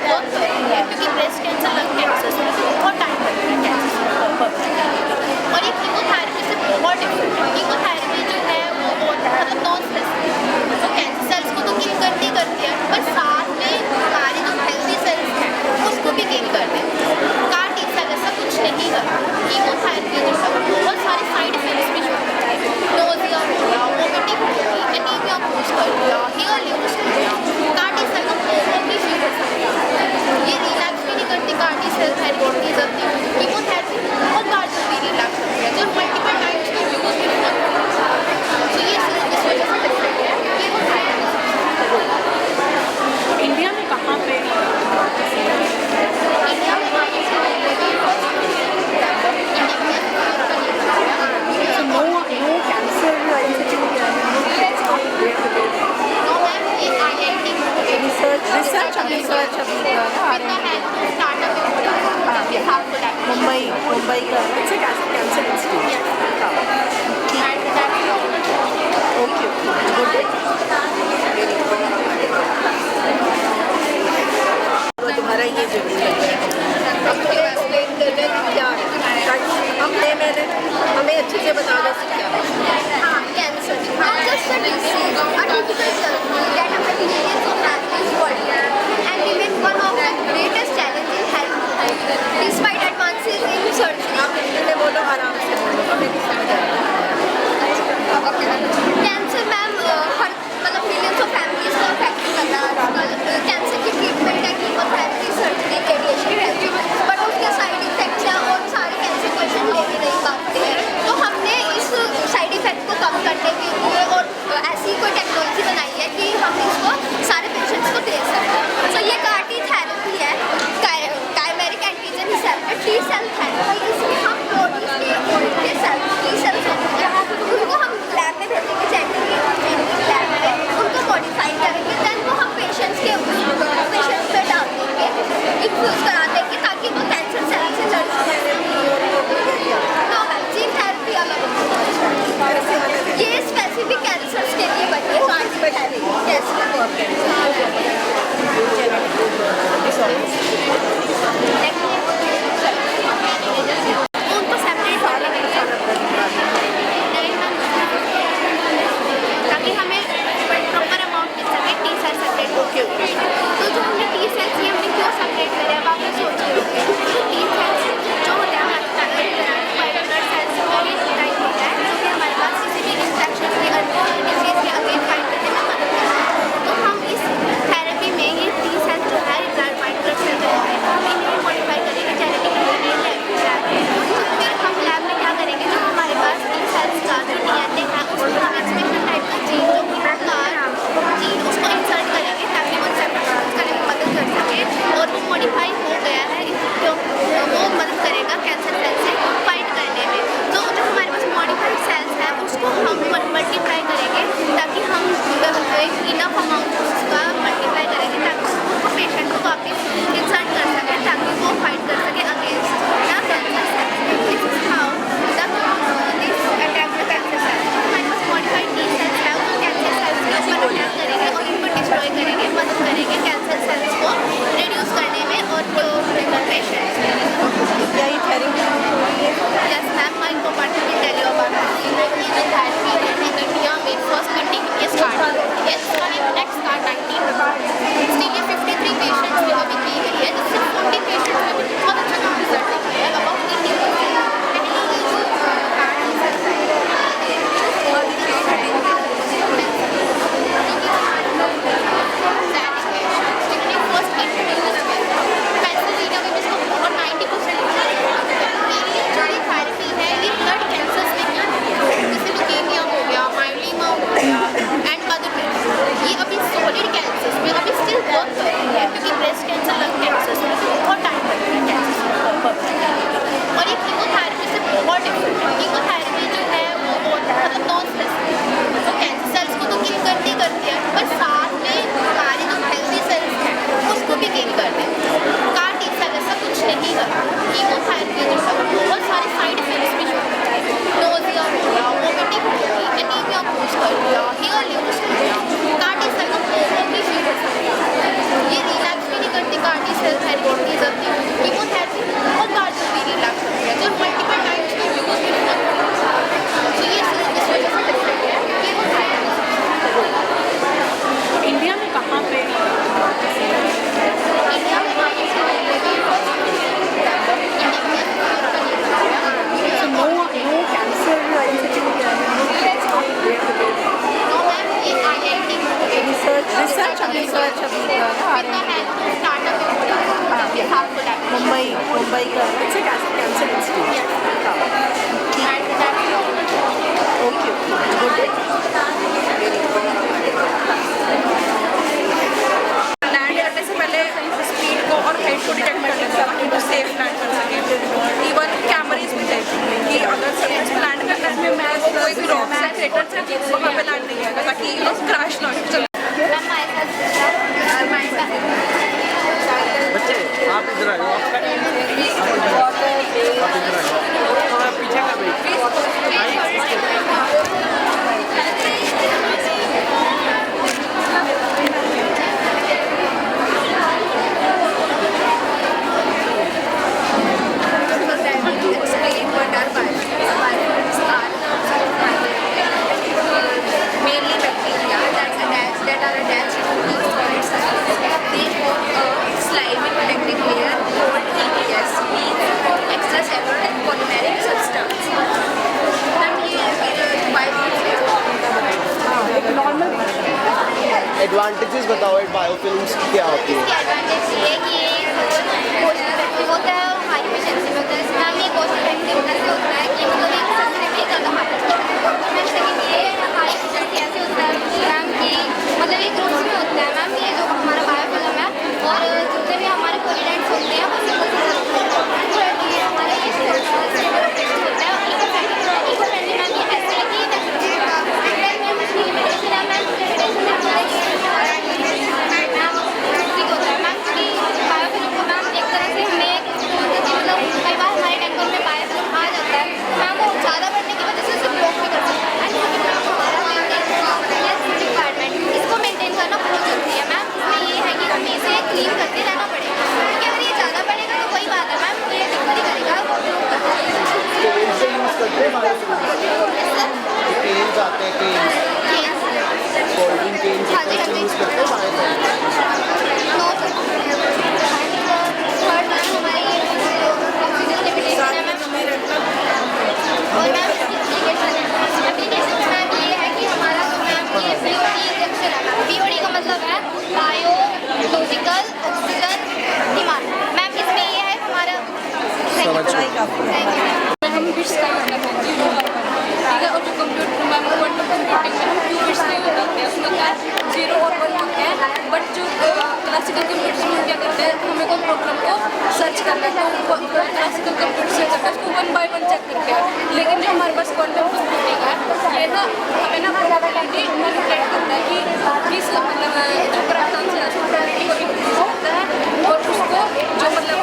रिसर्च अभी कर रहा है स्टार्टअप मुंबई का it's a cancer institute okay good तुम्हारा ये जरूरी है हमें अच्छे से बता दो क्या Cancer, not just a disease, a difficult journey that affects millions of families worldwide and remains one of the greatest challenges in health. Despite advances in surgery, आप हिंदी में बोलो आराम से बोलो हमें नहीं समझ आ रहा कैंसर मैम हर मतलब मिलियंस ऑफ फैमिलीज को अफेक्ट कर रहा है आजकल कैंसर की ट्रीटमेंट है chemotherapy surgery radiation therapy but उसके साइड इफेक्ट्स हैं और सारे कैंसर पेशेंट लेके नहीं पाते हैं तो हमने इस साइड इफेक्ट को कम करने के लिए और ऐसी कोई टेक्नोलॉजी बनाई है कि हम इसको सारे पेशेंट्स को दे सकते हैं तो ये कार्टी थेरेपी है chimeric antigen receptor T cell therapy इसमें हम बॉडी के सेल टी सेल्स होते हैं उनको हम लैब में भेजेंगे जेनेटिक लैब में उनको मॉडिफाई करेंगे दैन वो हम पेशेंट्स पे डाल देंगे इन्फ्यूज करा देंगे ताकि वो कैंसर सेल से लड़ सकें तो जीन थेरेपी अलग ये स्पेसिफिक कैंसर्स के लिए बनी है कार्टी थेरेपी कैसे उनको सेपरेट ताकि हमें प्रॉपर अमाउंट मिल सके टी सेल सेपरेट होके तो जो हमने टी सेल्स ये हमने क्यों सेपरेट करे अब आप सोच रहे होंगे टी सेल्स जो होते हैं हमारे वाइट ब्लड सेल्स वो ये टाइप होता है जो कि हमारे पास किसी भी इंफेक्शन के डिजीज के अगेंस्ट फाइट करने में मदद करता है तो हम इस थेरेपी में ये टी सेल्स जो है वाइट ब्लड सेल्स होते हैं हम इन्हें मॉडिफाई करेंगे जेनेटिकली फिर हम लैब में क्या करेंगे जो हमारे पास टी सेल्स का जो डीएनए है उसको हम स्पेशल टाइप का जीन जो कि जीन उसको इंसर्ट करेंगे ताकि वो सेपरेट करने में मदद कर सके और वो मॉडिफाई हो गया है तो वो मदद करेगा कैंसर सेल से फाइट करने में तो जो हमारे पास मॉडिफाइड सेल्स है उसको हम मल्टीप्लाई करेंगे ताकि हम इनफ अमाउंट उसका मल्टीप्लाई करेंगे ताकि वो पेशेंट को वापस इंसर्ट कर सके ताकि वो फाइट कर सके against the cancer cell this is how this attack the cancer cell हमारे पास मॉडिफाइड टी सेल्स है वो कैंसर सेल्स के ऊपर अटैक करेंगे और इनको डिस्ट्रॉय करेंगे मदद करेंगे कैंसर सेल्स को रिड्यूस करने में और जो पेशेंट्स क्या ये therapy Yes, ma'am. My co-partner will tell you about it. Therapy in India made first meeting is started. Yes, next start 19. Still ये 53 patients में अभी की गई है जिससे 40 patients में बहुत अच्छा काम रिजल्ट दिखा है about 80%. मुंबई का it's a cancer institute okay good land करने से पहले स्पीड को और हाइट को डिटेक्ट कर लेते हैं ताकि वो सेफ लैंड कर सके इवन कैमरेज भी थे कि अगर सर्विस पे लैंड करने में मैं कोई भी रॉक से क्रेटर से चीज़ वहाँ पे लैंड नहीं आएगा ताकि क्रैश ना हो क्या होती है? इसकी एडवांटेज ये है कि ये कोस्ट इफेक्टिव होता है और हाई एफिशिएंसी में होता है। मैम ये कोस्ट इफेक्टिव कैसे होता है कि मतलब एक सस्ते में ज़्यादा हाई मैम सेकेंड ये हाई एफिशिएंसी ऐसे होता है मैम कि मतलब एक ग्रुप्स में होता है मैम ये जो हमारा बायोफिल्म है और जितने भी हमारे पोलिडेंट्स होते हैं वो सिंगल सिंगल ये हमारा ये होता है इको फ्रेंडली मैम ये ऐसे है कि मैम उसकी लिमिटेशन है मैम लिमिटेशन है हमारे होता है मैम कि बायोफिल्म को मैम एक तरह से हमें मतलब कई बार हमारे टैंकर में बायोफिल्म आ जाता है मैम वो ज़्यादा बढ़ने की वजह से उसे ब्लॉक भी कर सकता है डिपार्टमेंट इसको मेंटेन करना बहुत जरूरी है मैम। इसमें ये है कि हमें इसे क्लीन करते रहना पड़ेगा क्योंकि अगर ये ज़्यादा बढ़ेगा तो वही बात है मैम ये दिक्कत ही करेगा वो ब्लॉक करता है। पेंट से यूज़ करते हैं पेंट्स आते हैं कोल्ड ड्रिंक पेंट्स यूज़ करते हैं नो सर थर्ड मैम हमारी ऑक्सीजन लिमिटेशन है मैम और मैम एप्लीकेशन है एप्लीकेशन में मैम ये है कि हमारा जो मैम ये BOD इंजेक्शन है मैम BOD का मतलब है बायोलॉजिकल ऑक्सीजन डिमांड मैम इसमें ये है हमारा हम बिट्स का यूज़ करते हैं 0 और 1 ठीक है और जो कंप्यूटर मैम क्वांटम कंप्यूटिंग में हम 2 बिट्स का यूज़ करते हैं उसमें क्या है 0 और 1 होते हैं बट जो क्लासिकल कंप्यूटर्स में क्या करते हैं हमें कोई प्रॉब्लम को सर्च करना है तो क्लासिकल कंप्यूटर से करते हैं उसको 1 बाय 1 चेक करते हैं लेकिन जो हमारे पास क्वांटम कंप्यूटिंग है ये ना हमें ना प्रोबेबिलिटी मैनिपुलेट करता है कि किस मतलब जो करेक्ट आंसर है उसको प्रोबेबिलिटी को इंक्रीज करता है और उसको जो मतलब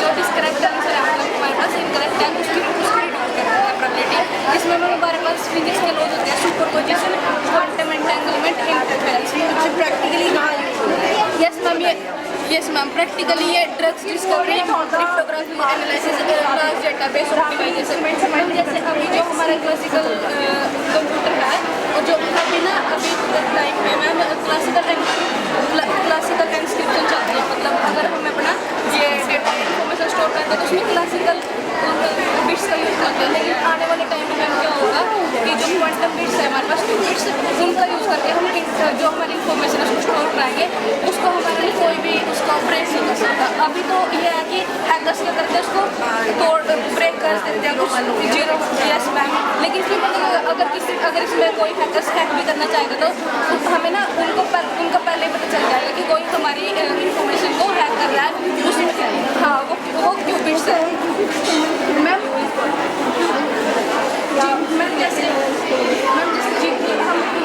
जो डिस्करेक्ट आंसर है मतलब हमारे पास इनकरेक्ट है उसकी रिड्यूस करता है प्रोबेबिलिटी इसमें हमारे पास फिजिक्स के लॉज होते हैं superposition quantum entanglement interference practically कहाँ यूज़ होता है? यस मैम प्रैक्टिकली ये drugs discovery cryptography analysis class database optimization जैसे अभी जो हमारा क्लासिकल कंप्यूटर है और जो अभी ना अभी लाइफ में मैम क्लासिकल ट्रांसक्रिप्शन चलती है मतलब अगर हम अपना ये डेटा इन्फॉर्मेशन स्टोर करते हैं तो उसमें क्लासिकल बिट्स का यूज़ करते हैं लेकिन आने वाले टाइम में मैम क्या होगा कि जो क्वांटम बिट्स है हमारे पास 2 बिट्स उनका यूज़ करके हम जो हमारी इन्फॉर्मेशन है उसको स्टोर कराएंगे उसको हमारे लिए कोई भी उसका ब्रेक नहीं कर सकता। अभी तो ये है कि हैकर्स क्या करते हैं उसको तोड़ ब्रेक कर देते हैं कुछ 0 यस मैम लेकिन फिर अगर इसमें कोई हैकर्स हैक भी करना चाहेगा तो हमें ना उनका पहले पता चल जाएगा कि कोई हमारी इन्फॉर्मेशन को हैक कर रहा है उसमें हाँ वो क्यों बिट्स है मैम जैसे हम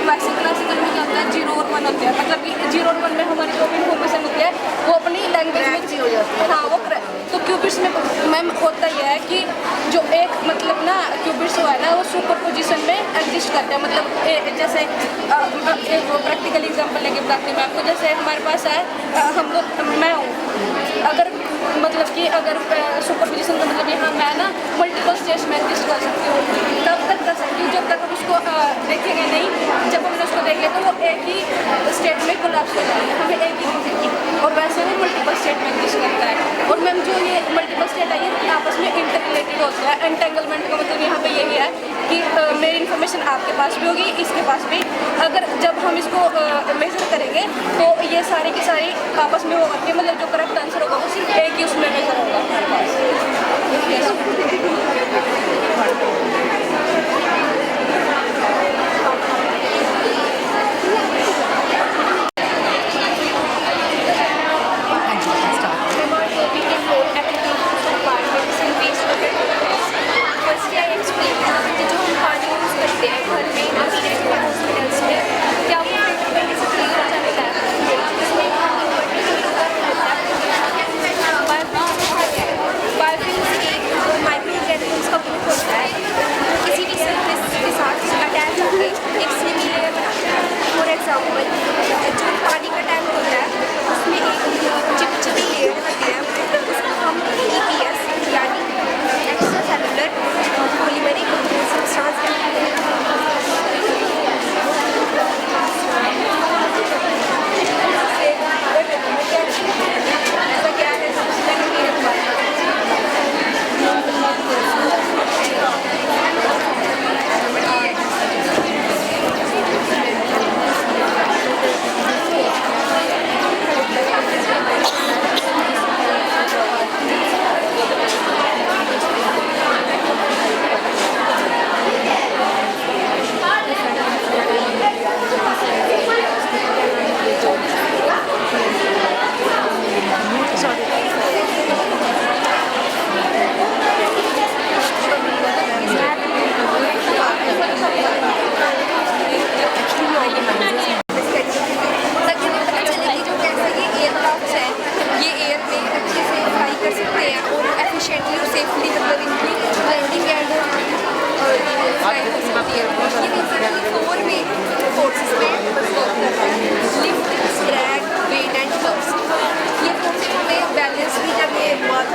वैसे क्लासिकल में क्या होता है 0 और 1 होते हैं मतलब कि 0 और 1 में हमारी जो भी इन्फॉर्मेशन होती है वो अपनी लैंग्वेज में हो जाती है हाँ वो तो क्यूबिट्स में मैम होता ही है कि जो एक मतलब ना क्यूबिट्स हुआ है ना वो सुपर पोजिशन में एग्जिस्ट करते हैं मतलब जैसे एक प्रैक्टिकल एग्जाम्पल लेके बताती हूँ मैं आपको जैसे हमारे पास है हम लोग मैं हूँ अगर मतलब कि अगर सुपर पोजिशन का मतलब यहाँ मैं ना मल्टीपल स्टेज में एग्जिस्ट कर सकती हूँ तब तक कर सकती हूँ जब तक हम उसको देखेंगे नहीं जब हमने उसको देख लिया तो वो एक ही स्टेट में कोलैप्स हो जाएगा हमें एक ही दिखेगी और वैसे वो मल्टीपल स्टेट में एग्जिस्ट करता है और मैम जो ये मल्टीपल स्टेट है ये आपस में इंटर रिलेटेड होता है एंटेंगलमेंट का मतलब यहाँ पे यही है कि मेरी इन्फॉर्मेशन आपके पास भी होगी इसके पास भी अगर जब हम इसको मेजर करेंगे तो ये सारी की सारी आपस में होगा कि मतलब जो करेक्ट आंसर होगा वो सिर्फ एक ही उसमें मेजर होगा हमारे पास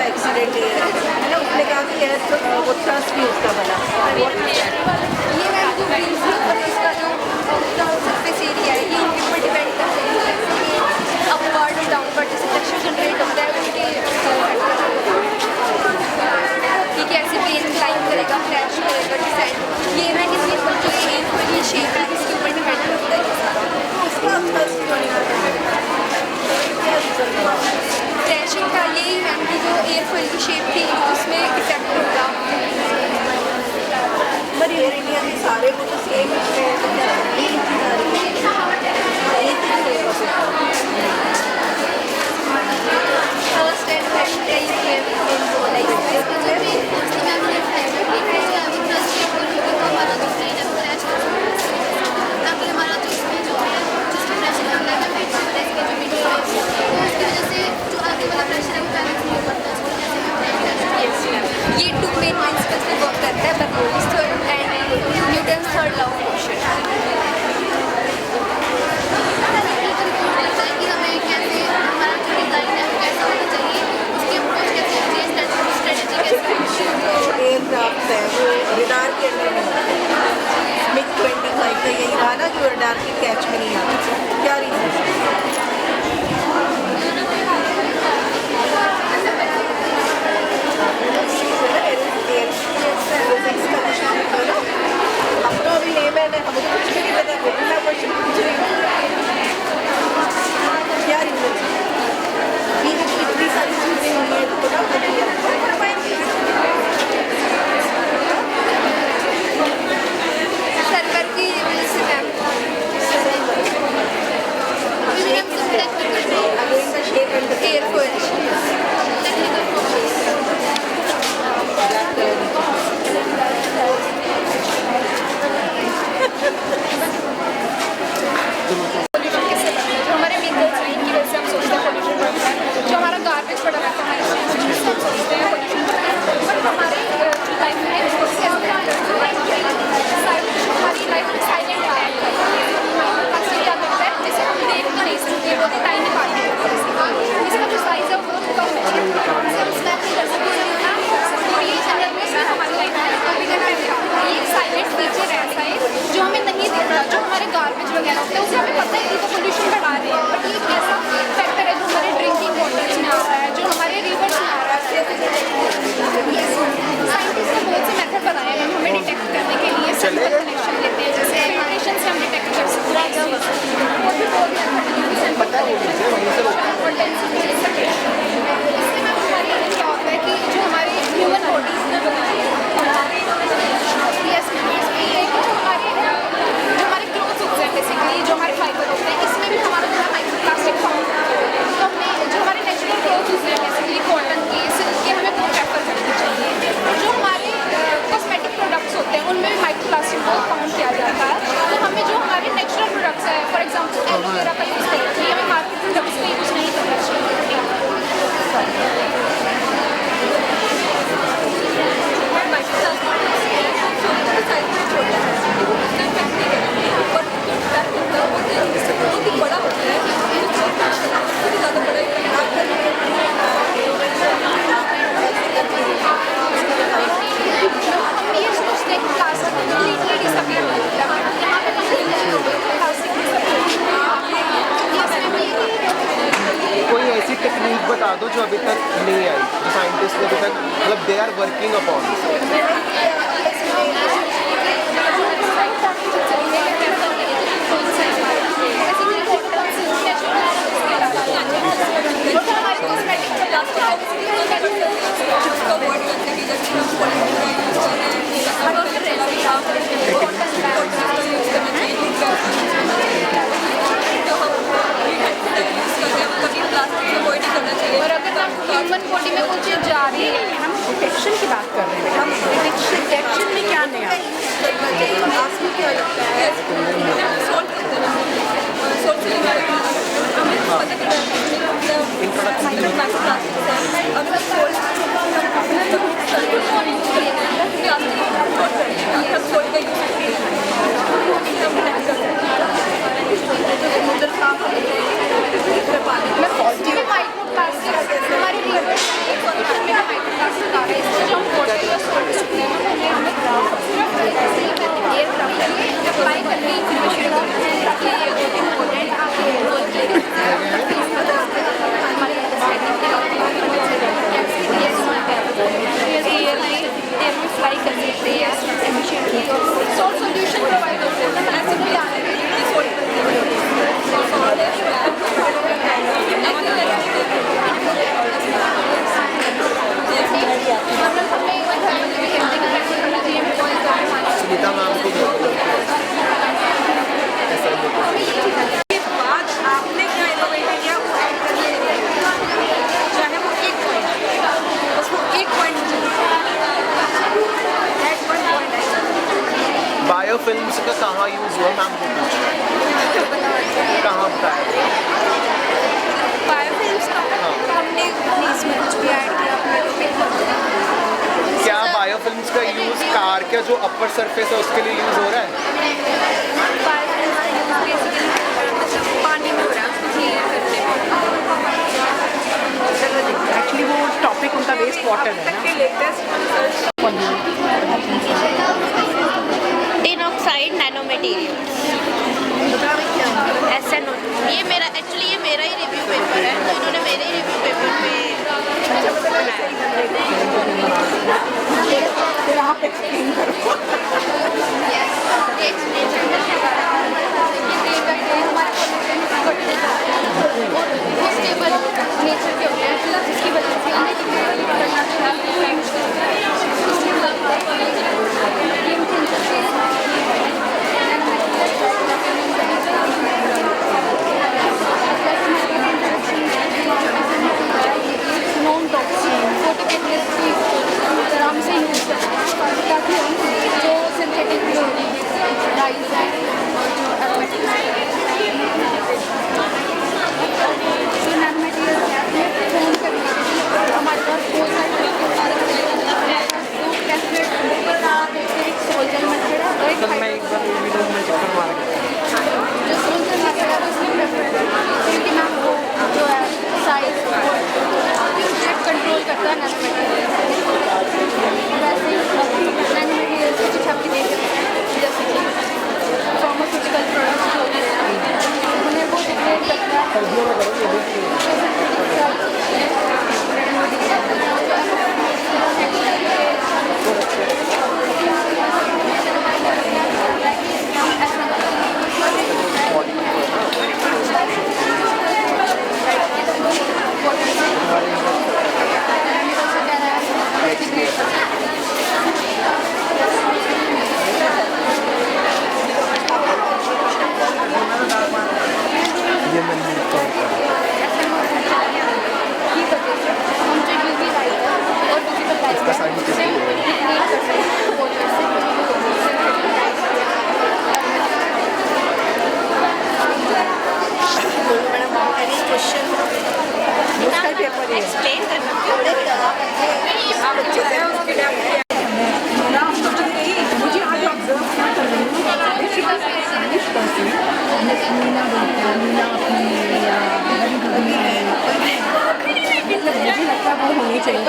वाला एक्सीडेंट है ना, उसने कहा कि एयर वो थ्रस्ट भी उसका बना। ये मैम जो ब्रीज और इसका जो सरफेस एरिया है ये उनके ऊपर डिपेंड करता है कि अपवर्ड और डाउनवर्ड जैसे प्रेशर जनरेट होता है उनके कि कैसे प्लेन क्लाइंब करेगा, क्रैश करेगा, डिसाइड ये मैं किसी पर जो ये शेप है इसके ऊपर डिपेंड करता है उसका थ्रस्ट क्यों नहीं होता? क्या रीज़न है? क्रैशिंग का यही है कि जो एयरफॉइल की शेप थी उसमें इफेक्ट होगा। पर एयर इंडिया में सारे को तो सेम है, तो क्या ये चीज़ आ रही है? ये चीज़ फर्स्ट एंड सेकंड का ये है लाइक इसका जो भी मैम ने प्राइवेट लिखा है अभी ट्रस्ट के ऊपर होगा तो हमारा जो ट्रेन है वो क्रैश कर सकता है, ताकि हमारा जो इसमें जो है जिसमें प्रेशर आता है ना फिर इसका जो वीडियो है तो उसकी वजह से जो आगे वाला प्रेशर है वो बैलेंस नहीं हो पाता है। ये टू मेन प्रिंसिपल्स पे वर्क करता है Bernoulli's third and Newton's third law of motion. कि हमें कैसे हमारा जो डिज़ाइन है वो कैसा होना चाहिए, उसकी अप्रोच कैसे होनी चाहिए, स्ट्रेटेजी कैसे जो एयरक्राफ्ट है वो रडार के अंदर नहीं आता। मिग 25 का यही रहा ना कि वो रडार के कैच में नहीं आता। क्या रीज़न है? अपना अभी लेमैन है, हमें कुछ भी नहीं पता, बोलना क्वेश्चन पूछ रही हूँ। क्या रीज़न है? इतनी सारी चीज़ें हुई हैं तो ना सर्वर की वजह से ma'am again the shape and the airfoil हमारे व्हीकल्स लाइन की वजह से हम सोचते हैं पोल्यूशन बढ़ता है, जो हमारा गार्बेज पड़ा रहता है हमारे स्ट्रीट में हम सोचते हैं पोल्यूशन बढ़ता है, बट हमारे लाइफ में हमारी लाइफ में साइलेंट है। प्लास्टिक क्या करता है जैसे हम देख नहीं सकते, बहुत ही टाइनी पार्टिकल इसका जो साइज है वो बहुत कम है, हम स्नैप नहीं कर सकते और ये जनरल में हमारी लाइफ में ये एक साइलेंट फीचर ऐसा है जो हमें नहीं दिखता, जो हमारे गार्बेज वगैरह होते हैं उसे हमें पता है कि वो पोल्यूशन बढ़ा रहे हैं, बट ये एक ऐसा फैक्टर है जो हमारे ड्रिंकिंग वाटर्स में आ रहा है, जो हमारे रिवर्स में आ रहा है। साइंटिस्ट ने बहुत से मेथड बनाए हैं हमें डिटेक्ट करने के लिए, सेंसर कनेक्शन लेते हैं जैसे फिल्ट्रेशन से हम डिटेक्ट कर सकते हैं, और भी बहुत मेथड है सैंपल कलेक्शन और डेंसिटी इससे मैम हमारी क्या होता है कि जो हमारे ह्यूमन बॉडीज ने बनाए हैं यस मैम इसमें ये है कि जो हमारे क्लोथ्स होते हैं बेसिकली जो हमारे फाइबर होते हैं इसमें भी हमारा जो है माइक्रो प्लास्टिक फाउंड होता है, तो हमने जो हमारे नेचुरल क्लोथ्स होते हैं बेसिकली कॉटन के सिल्क के हमें वो प्रेफर करना चाहिए, जो हमारे कॉस्मेटिक प्रोडक्ट्स होते हैं उनमें भी माइक्रो प्लास्टिक बहुत फाउंड किया जाता है, तो हमें जो हमारे नेचुरल प्रोडक्ट्स है फॉर एग्जाम्पल एलोवेरा का यूज़ करना चाहिए, हमें मार्केट प्रोडक्ट्स का यूज़ नहीं करना चाहिए। कोई ऐसी टेक्निक बता दो जो अभी तक नहीं आई, जो साइंटिस्ट ने अभी तक मतलब दे आर वर्किंग अपॉन। और अगर हम ह्यूमन बॉडी में कोई चीज़ जा रही है, हम डिटेक्शन की बात कर रहे हैं, हम डिटेक्शन में क्या नया आपको क्या लगता है? माइक्रो प्लास्टिक हमारे बायोफिल्म्स का कहाँ यूज़ हुआ मैम वो पूछ रहे हैं कहाँ बताया बायोफिल्म्स का हमने इसमें कुछ भी ऐड किया क्या बायोफिल्म्स का यूज़ कार का जो अपर सरफेस है उसके लिए यूज़ हो रहा है बायोफिल्म्स का यूज़ बेसिकली मतलब पानी में हो रहा है उसको क्लियर करने में एक्चुअली वो टॉपिक उनका वेस्ट वाटर है ना latest tin oxide nano material SNO ये मेरा एक्चुअली ये मेरा ही रिव्यू पेपर है तो इन्होंने मेरे ही रिव्यू पेपर पे फिर आप एक्सप्लेन करो नेचर के होते हैं जिसकी वजह से नॉन टॉक्सिन फोटो केमिस्ट्री आराम से यूज़ करते हैं ताकि हम जो सिंथेटिक डाइज हैं और जो एरोमेटिक जो नैनो मटेरियल है फोन करने हमारे पास बहुत सारे एक सोल्जर मेथड है और एक जो सोल्जर मेथड है उसमें क्योंकि मैम वो जो है साइज कंट्रोल करता है नैनो मटेरियल वैसे ही नैनो मटेरियल से कुछ आपके देख सकते हैं जैसे कि फार्मास्यूटिकल प्रोडक्ट्स हो गए उन्हें वो डिग्रेड करता है एक्सप्लेन करना मुझे आज ऑब्जर्व क्या कर रही हूँ इंग्लिश पर्सन मीना मीना अपनी या मतलब मुझे लगता है वो होनी चाहिए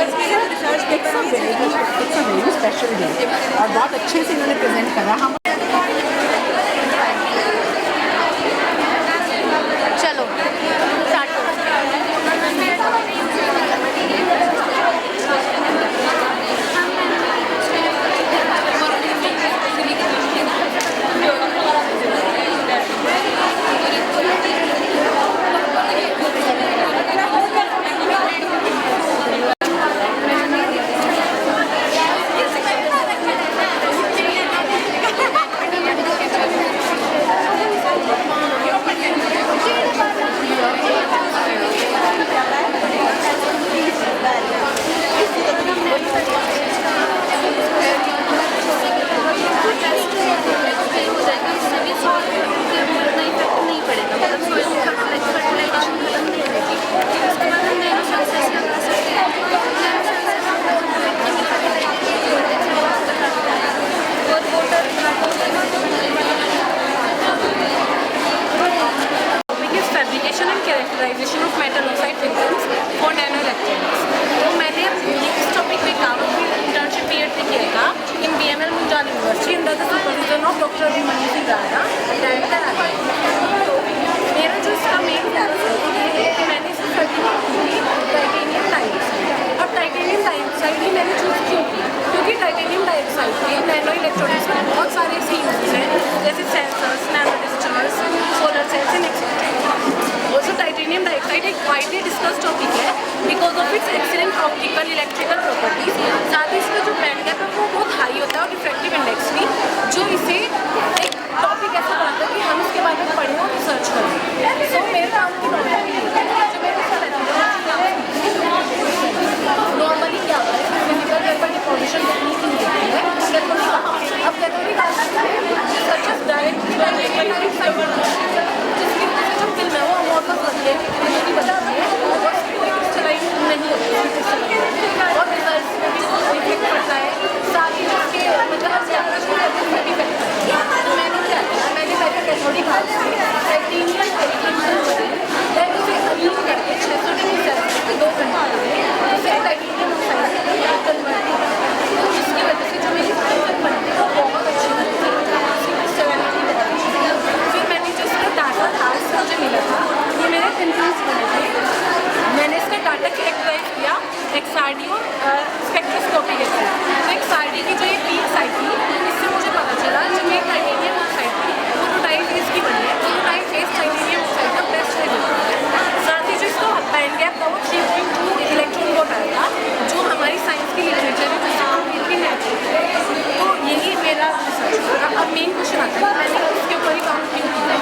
it's a very special day और बहुत अच्छे से इन्होंने प्रेजेंट करा हम चलो start fabrication and characterization of metal oxide films for nanoelectronics. तो मैंने इस टॉपिक पे काम अपनी इंटर्नशिप पीरियड पे किया था in BML Munjal university under the supervision of doctor Abhimanyu Singh Rana director आर। तो मेरा जो इसका मेन फोकस ये है कि मैंने इसकी सर्टिफिकेट की टाइटेनियम डाइऑक्साइड और टाइटेनियम डाइऑक्साइड ही मैंने चूज़ क्यों की क्योंकि टाइटेनियम डाइऑक्साइड के नैनो इलेक्ट्रॉनिक्स में बहुत सारे ऐसे यूजेस हैं जैसे sensors nano discharge solar cells and etcetera. Also titanium dioxide एक वाइडली डिस्कस टॉपिक है because of its excellent optical electrical properties. साथ ही इसका जो बैंड गैप है वो बहुत हाई होता है और रिफ्रैक्टिव इंडेक्स भी जो इसे एक टॉपिक ऐसा बनाता है कि हम इसके बारे में पढ़ें और रिसर्च करें। सो मेरे काम की नॉर्मली क्या होता है फिजिकल पेपर डिपोजिशन टेक्निक नहीं होती है। अब कैथोडिक लिटरेचर है जिससे कम्प्लीटली नेचुरल है। तो यही मेरा रिसर्च होगा। अब मेन क्वेश्चन आता है मैंने उसके ऊपर ही काम क्यों किया है,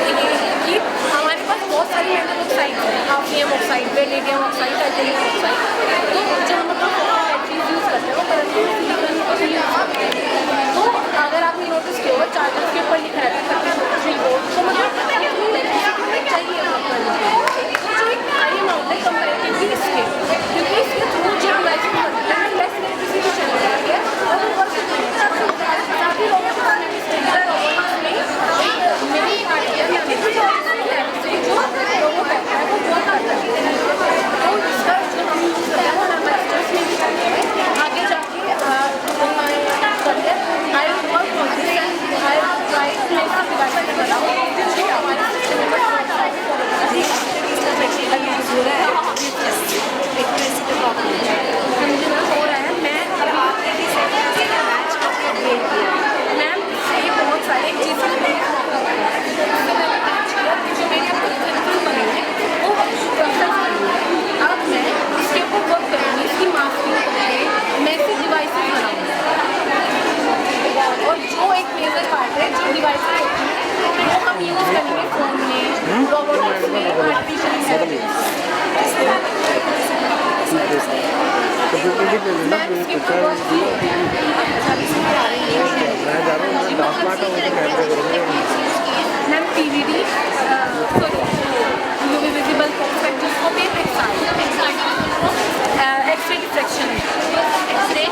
ये है कि हमारे पास बहुत सारी मेटल ऑक्साइड है, हाफियम ऑक्साइड, बेलेडियम ऑक्साइड, टाइटेनियम ऑक्साइड। तो जो हम अपना बैटरीज यूज़ करते हैं वो करंटली सिलिकॉन को भी यूज़ करते हैं। तो अगर आपने नोटिस किया होगा चार्जर के ऊपर लिखा रहता है 3 वोल्ट, तो मतलब कितनी इलेक्ट्रिसिटी चाहिए वहाँ पर, जो एक हाई अमाउंट है कंपेरेटिवली इसके, क्योंकि इसके थ्रू जो डिवाइस करते हैं लेस इलेक्ट्रिसिटी चली जाती है और वो वर्क नहीं होता। काफ़ी लोगों को मेरी आइडिया लाने की जो लोगों को है वो बहुत आता है। तो इसका जो हम यूज़ करते हैं हमारे मास्टर्स में भी करते हैं, आगे जाके करते हैं। I work on this and I try to make this device बनाओ जो हमारे सिस्टम में हो रहा है। मैं मैम ये बहुत सारे एक चीज़ जो मेरी बनी है वो प्रोसेस बनी है। अब मैं इसके ऊपर वर्क करूँगी, इसकी मास्किंग करूँगी, मैं इसकी डिवाइसेस बनाऊँगी और जो एक मेजर पार्ट है जो डिवाइसेस होती हैं वो हम यूज़ करेंगे फ़ोन में, रोबोटिक्स में, आर्टिफिशियल इंटेलिजेंस। मैं इसके ऊपर work ma'am PVD sorry UV visible spectroscopy, X ray diffraction, X ray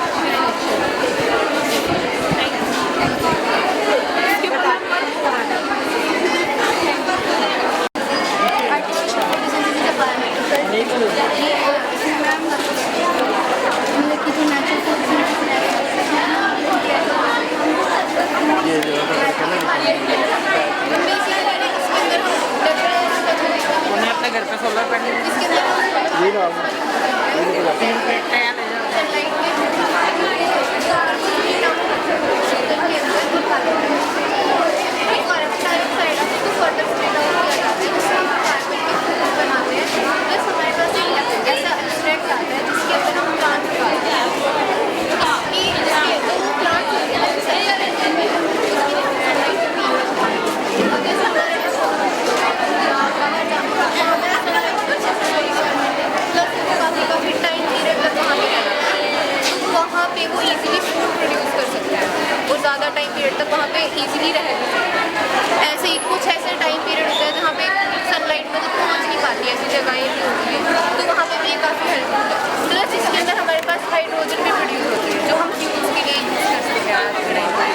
उन्हें अपने घर पे सोलर पैनल वहाँ पे वो इजीली फूड प्रोड्यूस कर सकता है और ज़्यादा टाइम पीरियड तक वहाँ पे इजीली रह भी सकता है। ऐसे ही कुछ ऐसे टाइम पीरियड होता है जहाँ पे सनलाइट मतलब पहुँच नहीं पाती, ऐसी जगहें भी होती हैं, तो वहाँ पे भी काफ़ी हेल्पफुल है। प्लस इसके अंदर हमारे पास हाइड्रोजन भी प्रोड्यूस होते हैं जो हम फ्यूल्स के लिए यूज़ कर सकते हैं आज के टाइम पर।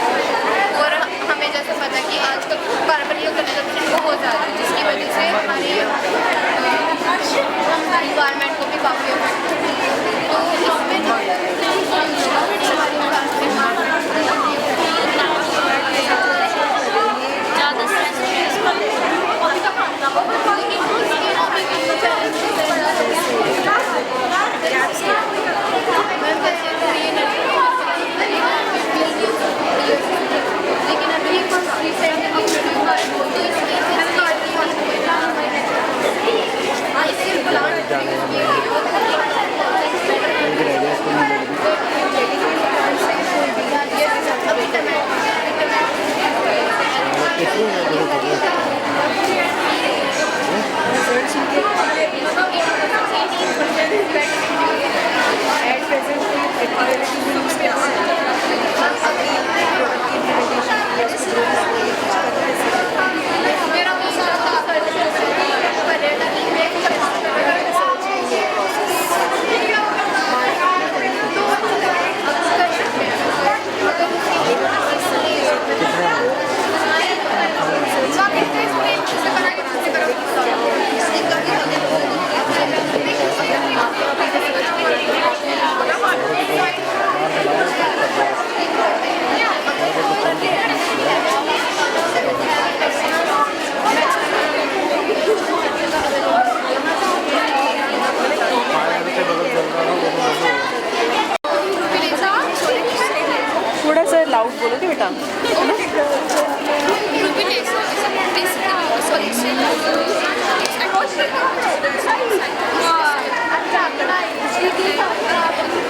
और हमें जैसे पता है कि आजकल कार्बन कंजम्पशन बहुत ज़्यादा है जिसकी वजह से हमारे इन्वायरमेंट को भी काफ़ी अफेक्ट है। तो इसमें लेकिन अभी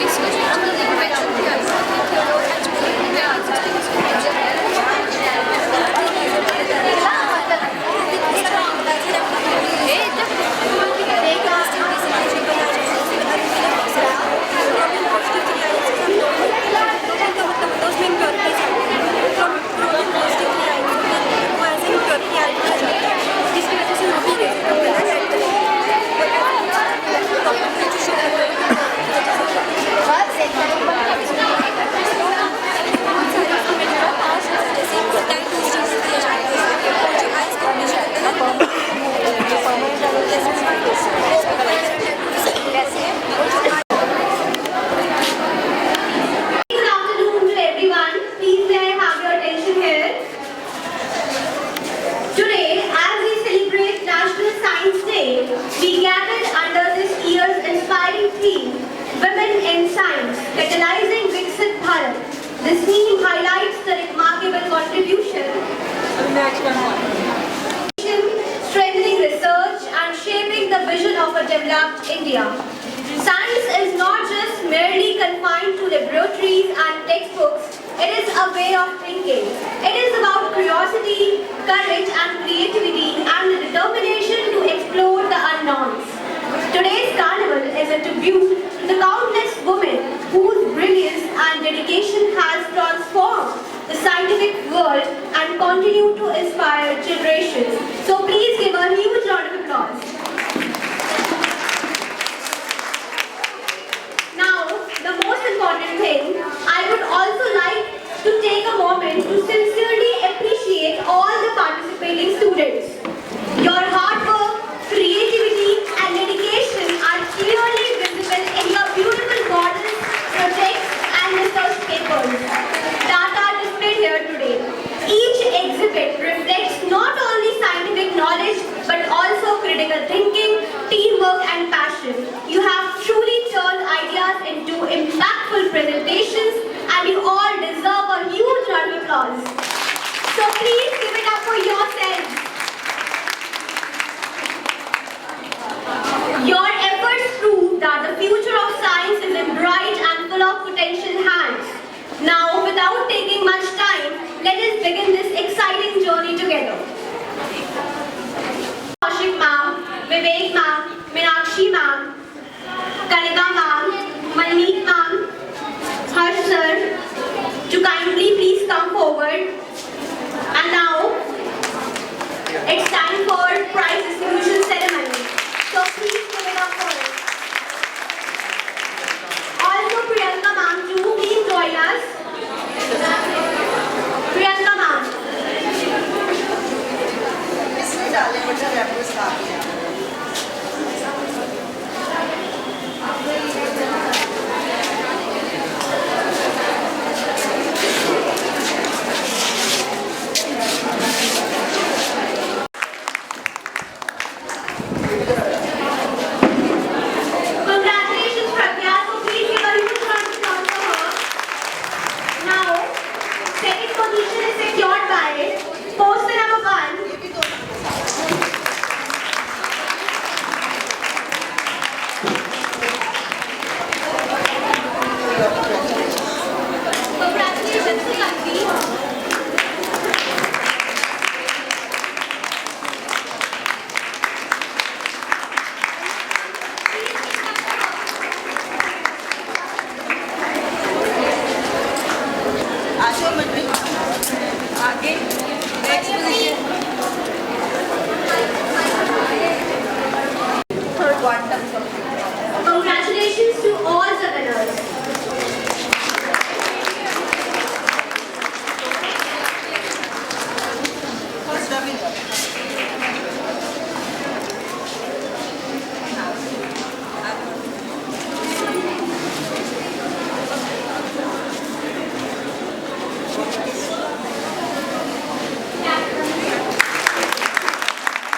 इसको जो इन्वेंशन किया This theme highlights the remarkable contribution strengthening research and shaping the vision of a developed India. Science is not just merely confined to laboratories and textbooks, it is a way of thinking. It is about curiosity, courage and creativity and the determination to explore the unknowns. Today's carnival is a tribute to the countless women whose brilliance and dedication has transformed the scientific world and continue to inspire generations. So please give a huge round of applause. Now, the most important thing, I would also like to take a moment to sincerely appreciate all the participating students. Your hard work, creativity and dedication are clearly visible in your beautiful models, projects and research papers that are displayed here today. Each exhibit reflects not only scientific knowledge but also critical thinking, teamwork and passion. You have truly turned ideas into impactful presentations and you all deserve a huge round of applause. So please give it up for yourselves. Your efforts prove that the future of science is in bright and full of potential hands. Now, without taking much time, let us begin this exciting journey together. Kaushik ma'am, Vivek ma'am, Meenakshi ma'am, Kanika ma'am, Manmeet ma'am, Harsh sir, to kindly please come forward. And now, it's time for prize distribution ceremony. So please give it up for us. Also Priyanka ma'am too, please join us. Priyanka ma'am. इसमें डालें बच्चा wrapper start किया Congratulations Pragya, so please give a huge round of applause for her. Now, second position is secured by poster number 1. Congratulations to Lakshmi. आशा मंडली आगे next position third quantum Congratulations to all the winners. First double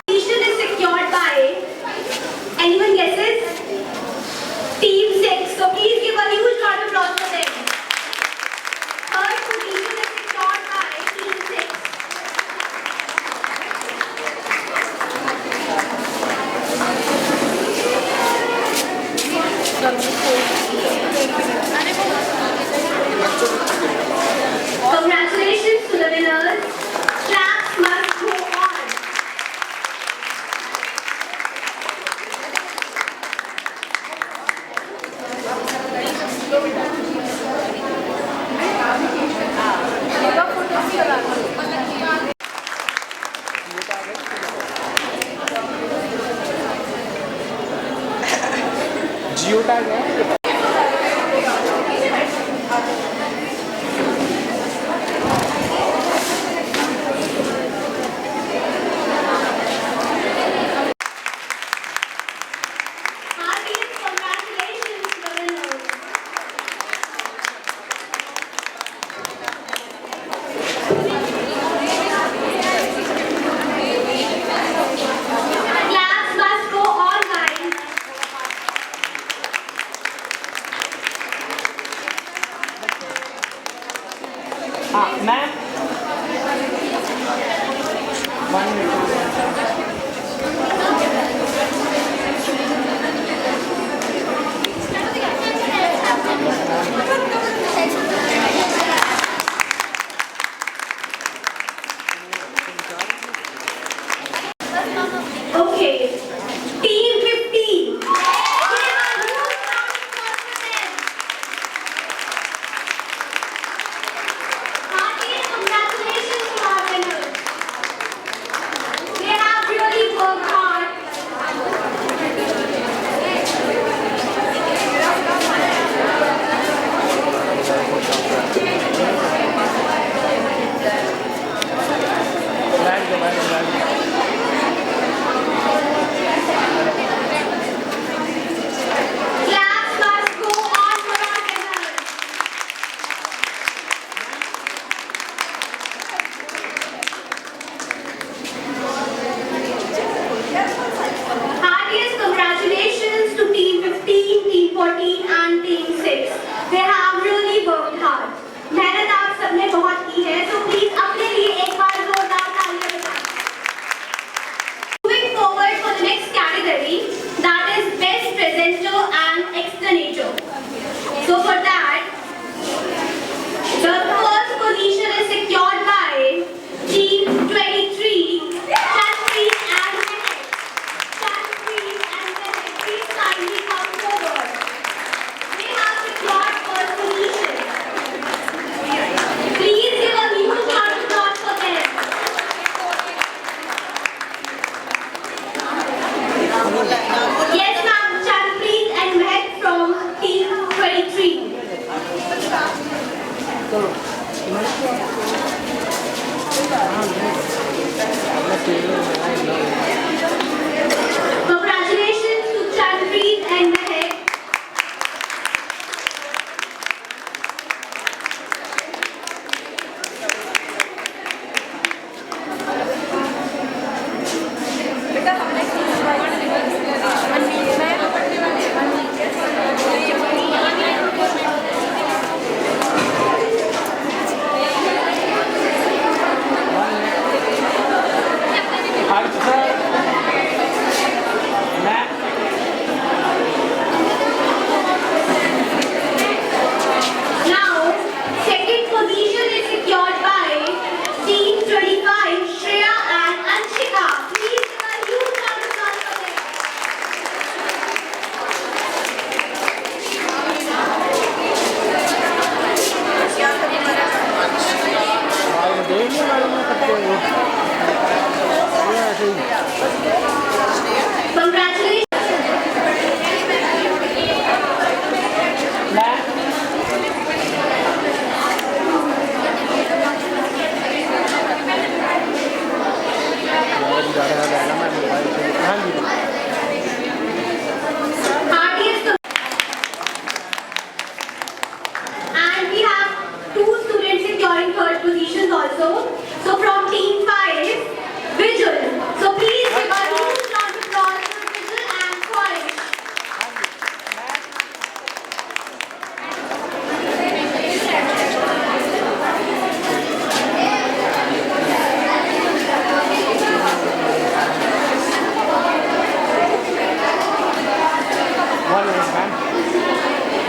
Position is secured by anyone guesses? Team 6. So please give a huge round of applause for them. Third position is secured by Team 6. Congratulations to the winners. Claps must go on. Geo tag है Heartiest congratulations to the winners. Claps must go on, guys. Ma'am 1 minute Okay. Team 15. Give a huge round of applause for them. Heartiest congratulations to our winners. They have really worked hard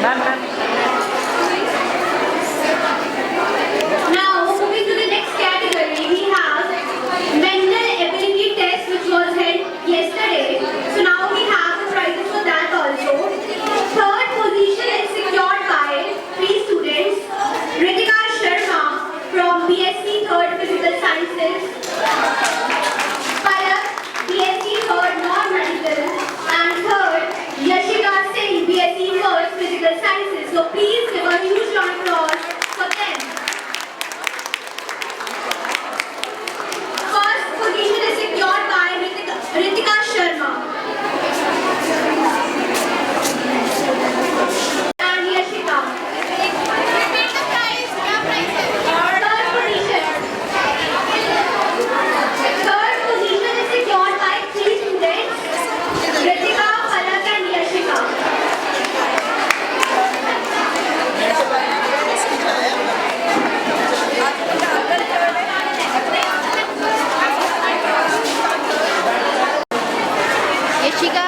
ma'am ma'am Now, moving to the next category, we have mental ability test, which was held yesterday. So now we have the prizes for that also. Third position is secured by 3 students: Ritika Sharma from BSc Third Physical Sciences, Palak BSc Third Non-Medical, and third Yashika Singh BSc First Physical Sciences. So please give a huge round of applause for them. First position is secured by Ritika Sharma and Yashika. Repeat the prize. Third position. Third position is secured by 3 students: Ritika, Palak, and Yashika. Yashika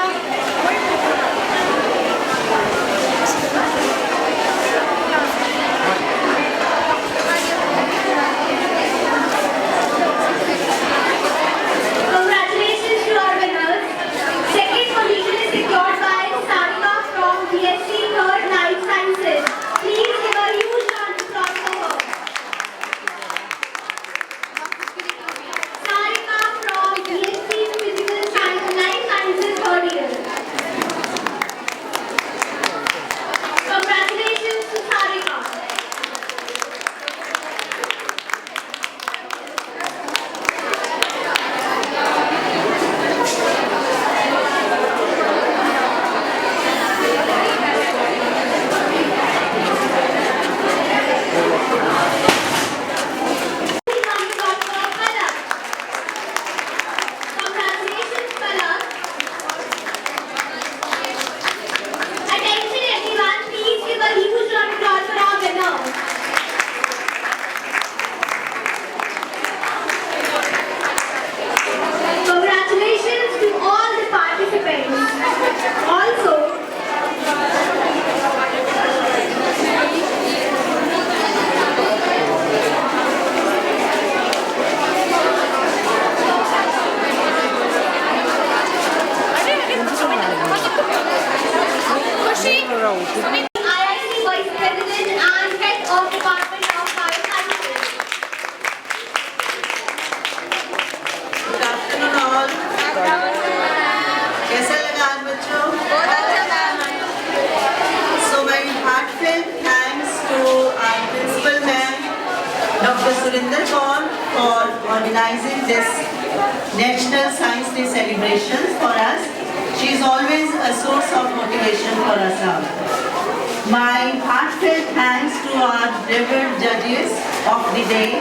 Congratulations to our winners. Second position is secured by Sarika from BSc Third Life Sciences. Please give a huge round of applause for her. Sarika from BSc Physical Science, Life Sciences third year. Congratulations to Sarika. Congratulations, Palak. Attention everyone, please give a huge round of applause for our winner. Congratulations to all the participants. Also, IIT Vice President and Head of Department of Biosciences. Good afternoon all. कैसा लगा आज बच्चों? So my heartfelt thanks to our principal ma'am, Dr. Surinder Kaur, for organizing this National Science Day celebration for us. She is always a source of motivation for us all. My heartfelt thanks to our revered judges of the day,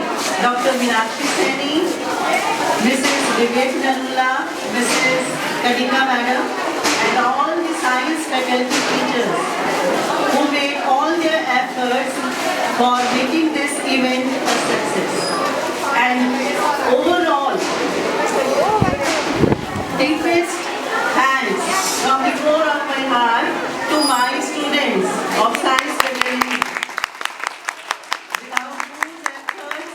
Dr. Meenakshi Seni, Mrs. Vivek Narula, Mrs. Kadika Madam, and all the science faculty teachers who made all their efforts for making this event a success. And overall, deepest thanks from the core of my heart to my students of science faculty. Without whose efforts,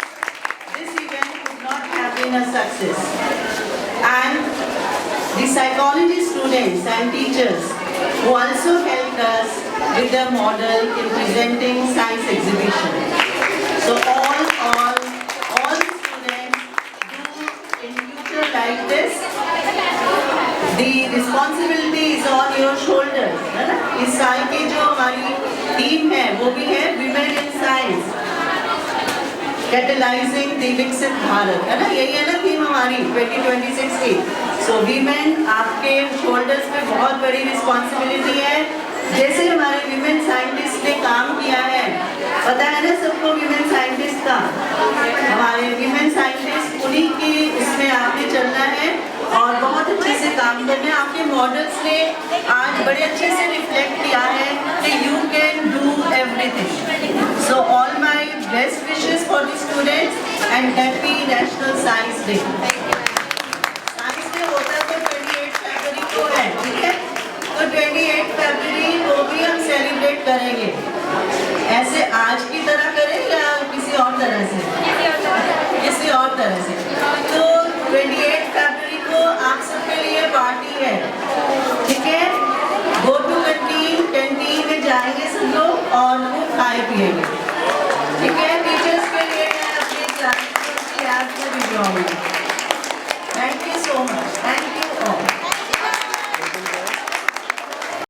this event would not have been a success. And the psychology students and teachers who also helped us with the model in presenting science exhibition. So all the students do in future like this. The responsibility is on your shoulders, है ना? इस साल की जो हमारी theme है वो भी है Women in Science, Catalyzing the विकसित भारत, है ना? यही है ना थीम हमारी 2026 की. So women, आपके shoulders पे बहुत बड़ी responsibility है. जैसे हमारे women scientist ने काम किया है, पता है ना सबको women scientist का? हमारे women scientist उन्हीं की इसमें आपने चलना है और बहुत अच्छे से काम करना है. आपके मॉडल्स ने आज बड़े अच्छे से रिफ्लेक्ट किया है कि you can do everything. So all my best wishes for the students and happy National Science Day. Science Day होता तो 28 फरवरी को है, ठीक है? तो 28 फरवरी को भी हम सेलिब्रेट करेंगे. created.